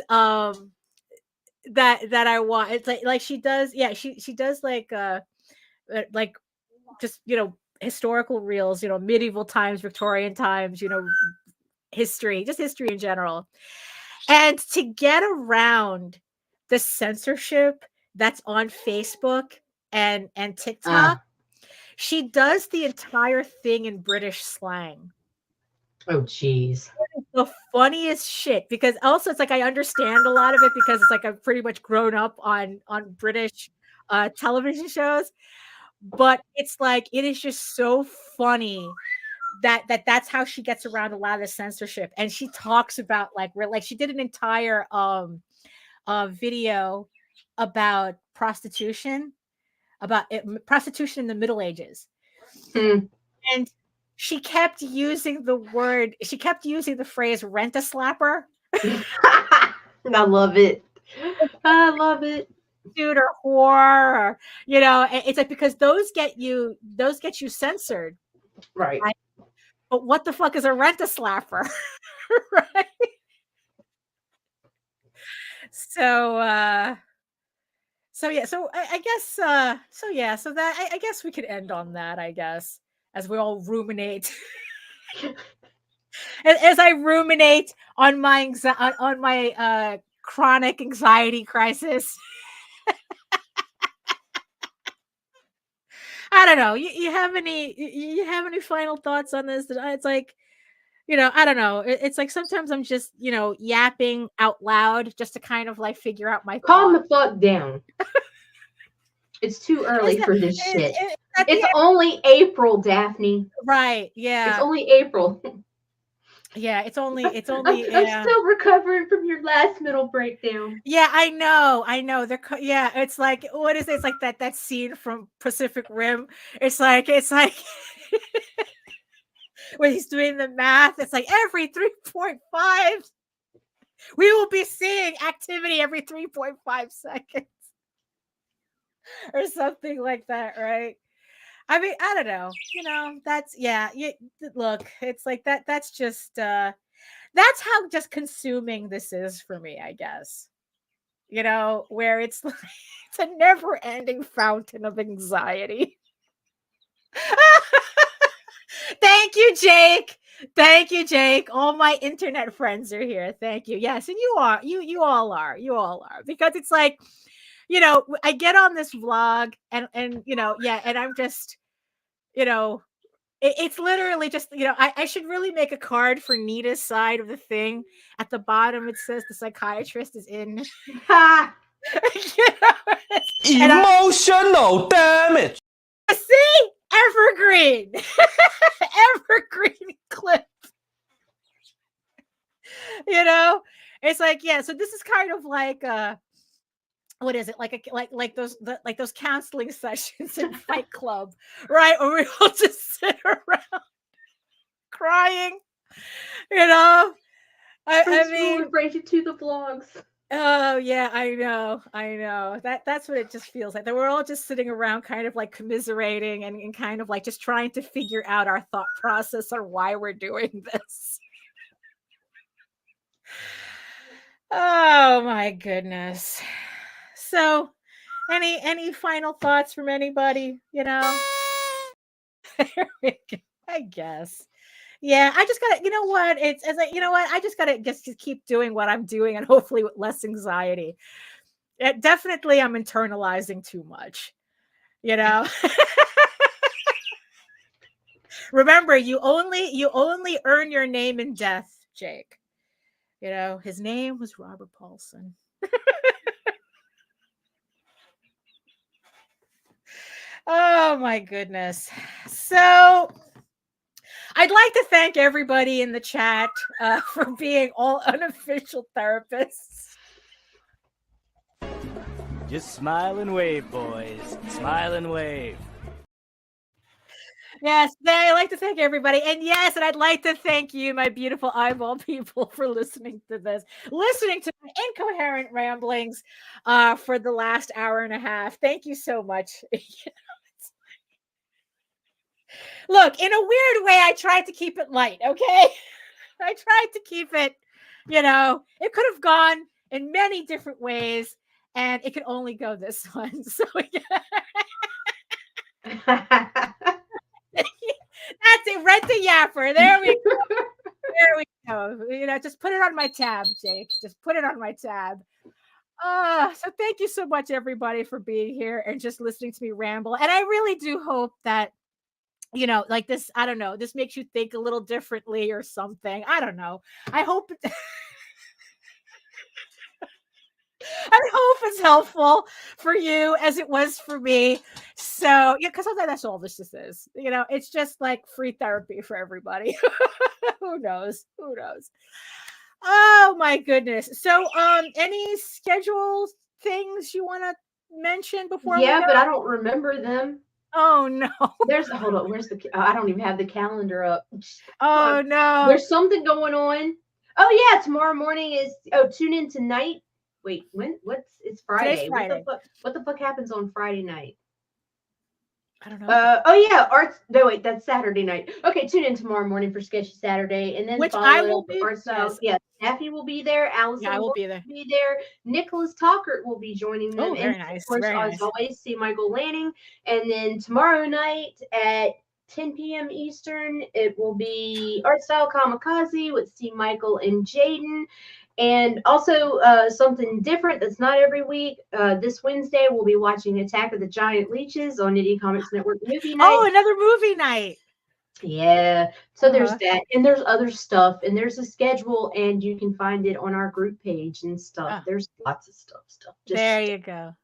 that I want. It's like she does, yeah, she does like just, historical reels, medieval times, Victorian times, history, just history in general. And to get around the censorship that's on Facebook and TikTok, she does the entire thing in British slang. Oh, jeez. The funniest shit, because also it's like I understand a lot of it because it's like I've pretty much grown up on British television shows, but it's like it is just so funny that's how she gets around a lot of the censorship. And she talks about like she did an entire video about prostitution, prostitution in the Middle Ages. Hmm. And she kept using the phrase rent a slapper. I love it. I love it. Dude or whore, or it's like because those get you censored. Right. But what the fuck is a rent a slapper? Right. So yeah, so I guess so that I guess we could end on that, I guess, as we all ruminate. As I ruminate on my chronic anxiety crisis. I don't know. You have any final thoughts on this? It's like, I don't know. It's like sometimes I'm just, yapping out loud just to kind of like figure out my Calm thoughts. the fuck down. It's too early for this shit. It's It's only April, Daphne. right. Yeah. It's only April. Yeah. It's only. I'm Yeah. still recovering from your last mental breakdown. Yeah, I know. Yeah, it's like what is it? It's like that scene from Pacific Rim. It's like when he's doing the math. It's like every 3.5, we will be seeing activity every 3.5 seconds, or something like that, right? I mean, I don't know. That's look, it's like that. That's just that's how just consuming this is for me, I guess. Where it's like it's a never-ending fountain of anxiety. Thank you, Jake. Thank you, Jake. All my internet friends are here. Thank you. Yes, and you all are. You all are. Because it's like, I get on this vlog and and I'm just, it's literally just, I should really make a card for Nita's side of the thing. At the bottom, it says the psychiatrist is in. Ha! Emotional damage. See? Evergreen. Evergreen clip. It's like, yeah, so this is kind of like what is it, like those counseling sessions in Fight Club, right? Or we all just sit around crying, I mean, we bring you to the vlogs. oh yeah, I know. That's what it just feels like. That we're all just sitting around kind of like commiserating and kind of like just trying to figure out our thought process on why we're doing this. Oh my goodness. So any final thoughts from anybody? There we go, I guess. Yeah, I just gotta, what? I just gotta just keep doing what I'm doing, and hopefully with less anxiety. Definitely I'm internalizing too much. Remember, you only earn your name in death, Jake. His name was Robert Paulson. Oh my goodness. So I'd like to thank everybody in the chat for being all unofficial therapists. Just smile and wave, boys. Smile and wave. Yes, I'd like to thank everybody. And yes, and I'd like to thank you, my beautiful eyeball people, for listening to this, listening to my incoherent ramblings for the last hour and a half. Thank you so much. Look, in a weird way, I tried to keep it light, okay? I tried to keep it, it could have gone in many different ways, and it could only go this one. So that's it. Rent the Yapper. There we go. There we go. Just put it on my tab, Jake. Just put it on my tab. So thank you so much, everybody, for being here and just listening to me ramble. And I really do hope that, like this, I don't know, this makes you think a little differently or something. I don't know. I hope it's helpful for you as it was for me. So, yeah, because that's all this just is. It's just like free therapy for everybody. Who knows? Oh my goodness. So, any schedule things you want to mention before? Yeah, but I don't remember them. Oh no. Hold on. Where's I don't even have the calendar up. Oh no. There's something going on. Oh yeah, tomorrow morning is. Tune in tonight. Wait, it's Friday. Today's Friday. What the fuck happens on Friday night? I don't know. Oh yeah, arts. No, wait, that's Saturday night. Okay, tune in tomorrow morning for Sketchy Saturday, and then which I will be. Art Styles. Yes. Yeah, Daphne will be there. Allison I will be there. Nicholas Talkert will be joining them. Oh, very nice. Of course, as always, see Michael Lanning, and then tomorrow night at 10 p.m. Eastern, it will be Art Style Kamikaze with C. Michael and Jaden. And also something different that's not every week. This Wednesday, we'll be watching Attack of the Giant Leeches on Indie Comics Network movie night. Oh, another movie night. Yeah. So there's that. And there's other stuff. And there's a schedule. And you can find it on our group page and stuff. There's lots of stuff. There you go.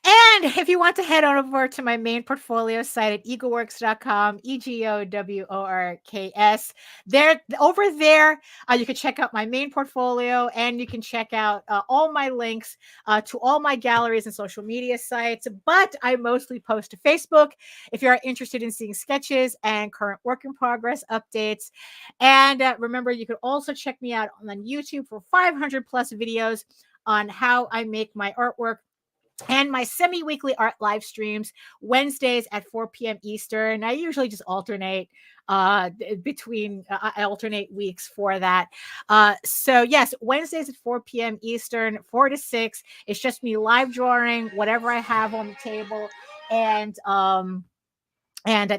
And if you want to head on over to my main portfolio site at egoworks.com, EGOWORKS, over there, you can check out my main portfolio, and you can check out all my links to all my galleries and social media sites. But I mostly post to Facebook if you're interested in seeing sketches and current work in progress updates. And remember, you can also check me out on YouTube for 500 plus videos on how I make my artwork, and my semi-weekly art live streams Wednesdays at 4 p.m. Eastern. I usually just alternate between I alternate weeks for that. So yes, Wednesdays at 4 p.m. Eastern, 4 to 6. It's just me live drawing whatever I have on the table, and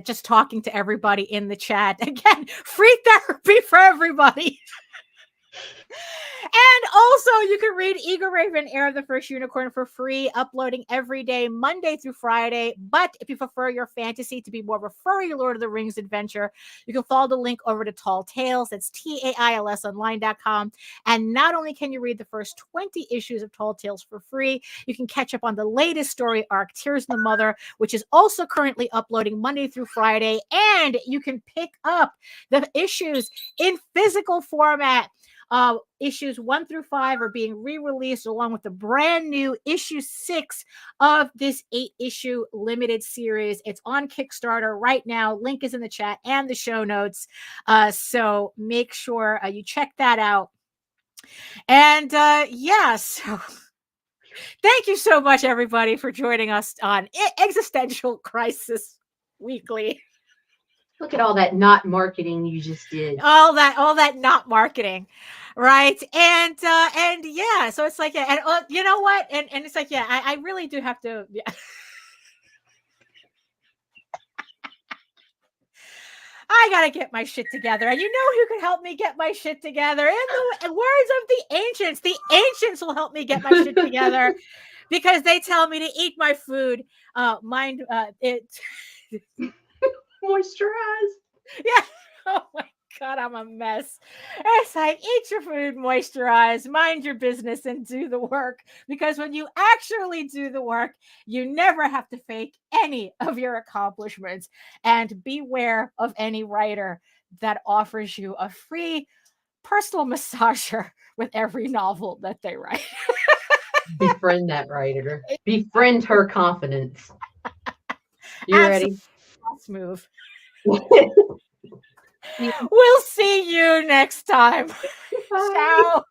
just talking to everybody in the chat. Again, free therapy for everybody. And also, you can read Eager Raven, Heir of the First Unicorn for free, uploading every day, Monday through Friday. But if you prefer your fantasy to be more of a furry Lord of the Rings adventure, you can follow the link over to Tall Tales. That's TAILSonline.com. And not only can you read the first 20 issues of Tall Tales for free, you can catch up on the latest story arc, Tears in the Mother, which is also currently uploading Monday through Friday. And you can pick up the issues in physical format. Issues 1 through 5 are being re-released along with the brand new issue 6 of this 8-issue limited series. It's on Kickstarter right now. Link is in the chat and the show notes. So make sure you check that out. And so thank you so much, everybody, for joining us on Existential Crisis Weekly. Look at all that not marketing you just did. All that not marketing, right? And yeah, so it's like, and you know what? And it's like, yeah, I really do have to. Yeah. I gotta get my shit together, and you know who can help me get my shit together? In the words of the ancients will help me get my shit together, because they tell me to eat my food, mind it. Moisturize. Yeah. Oh my God, I'm a mess. It's like, eat your food, moisturize, mind your business, and do the work. Because when you actually do the work, you never have to fake any of your accomplishments. And beware of any writer that offers you a free personal massager with every novel that they write. Befriend that writer. Befriend her confidence. You ready? Move. We'll see you next time. Ciao.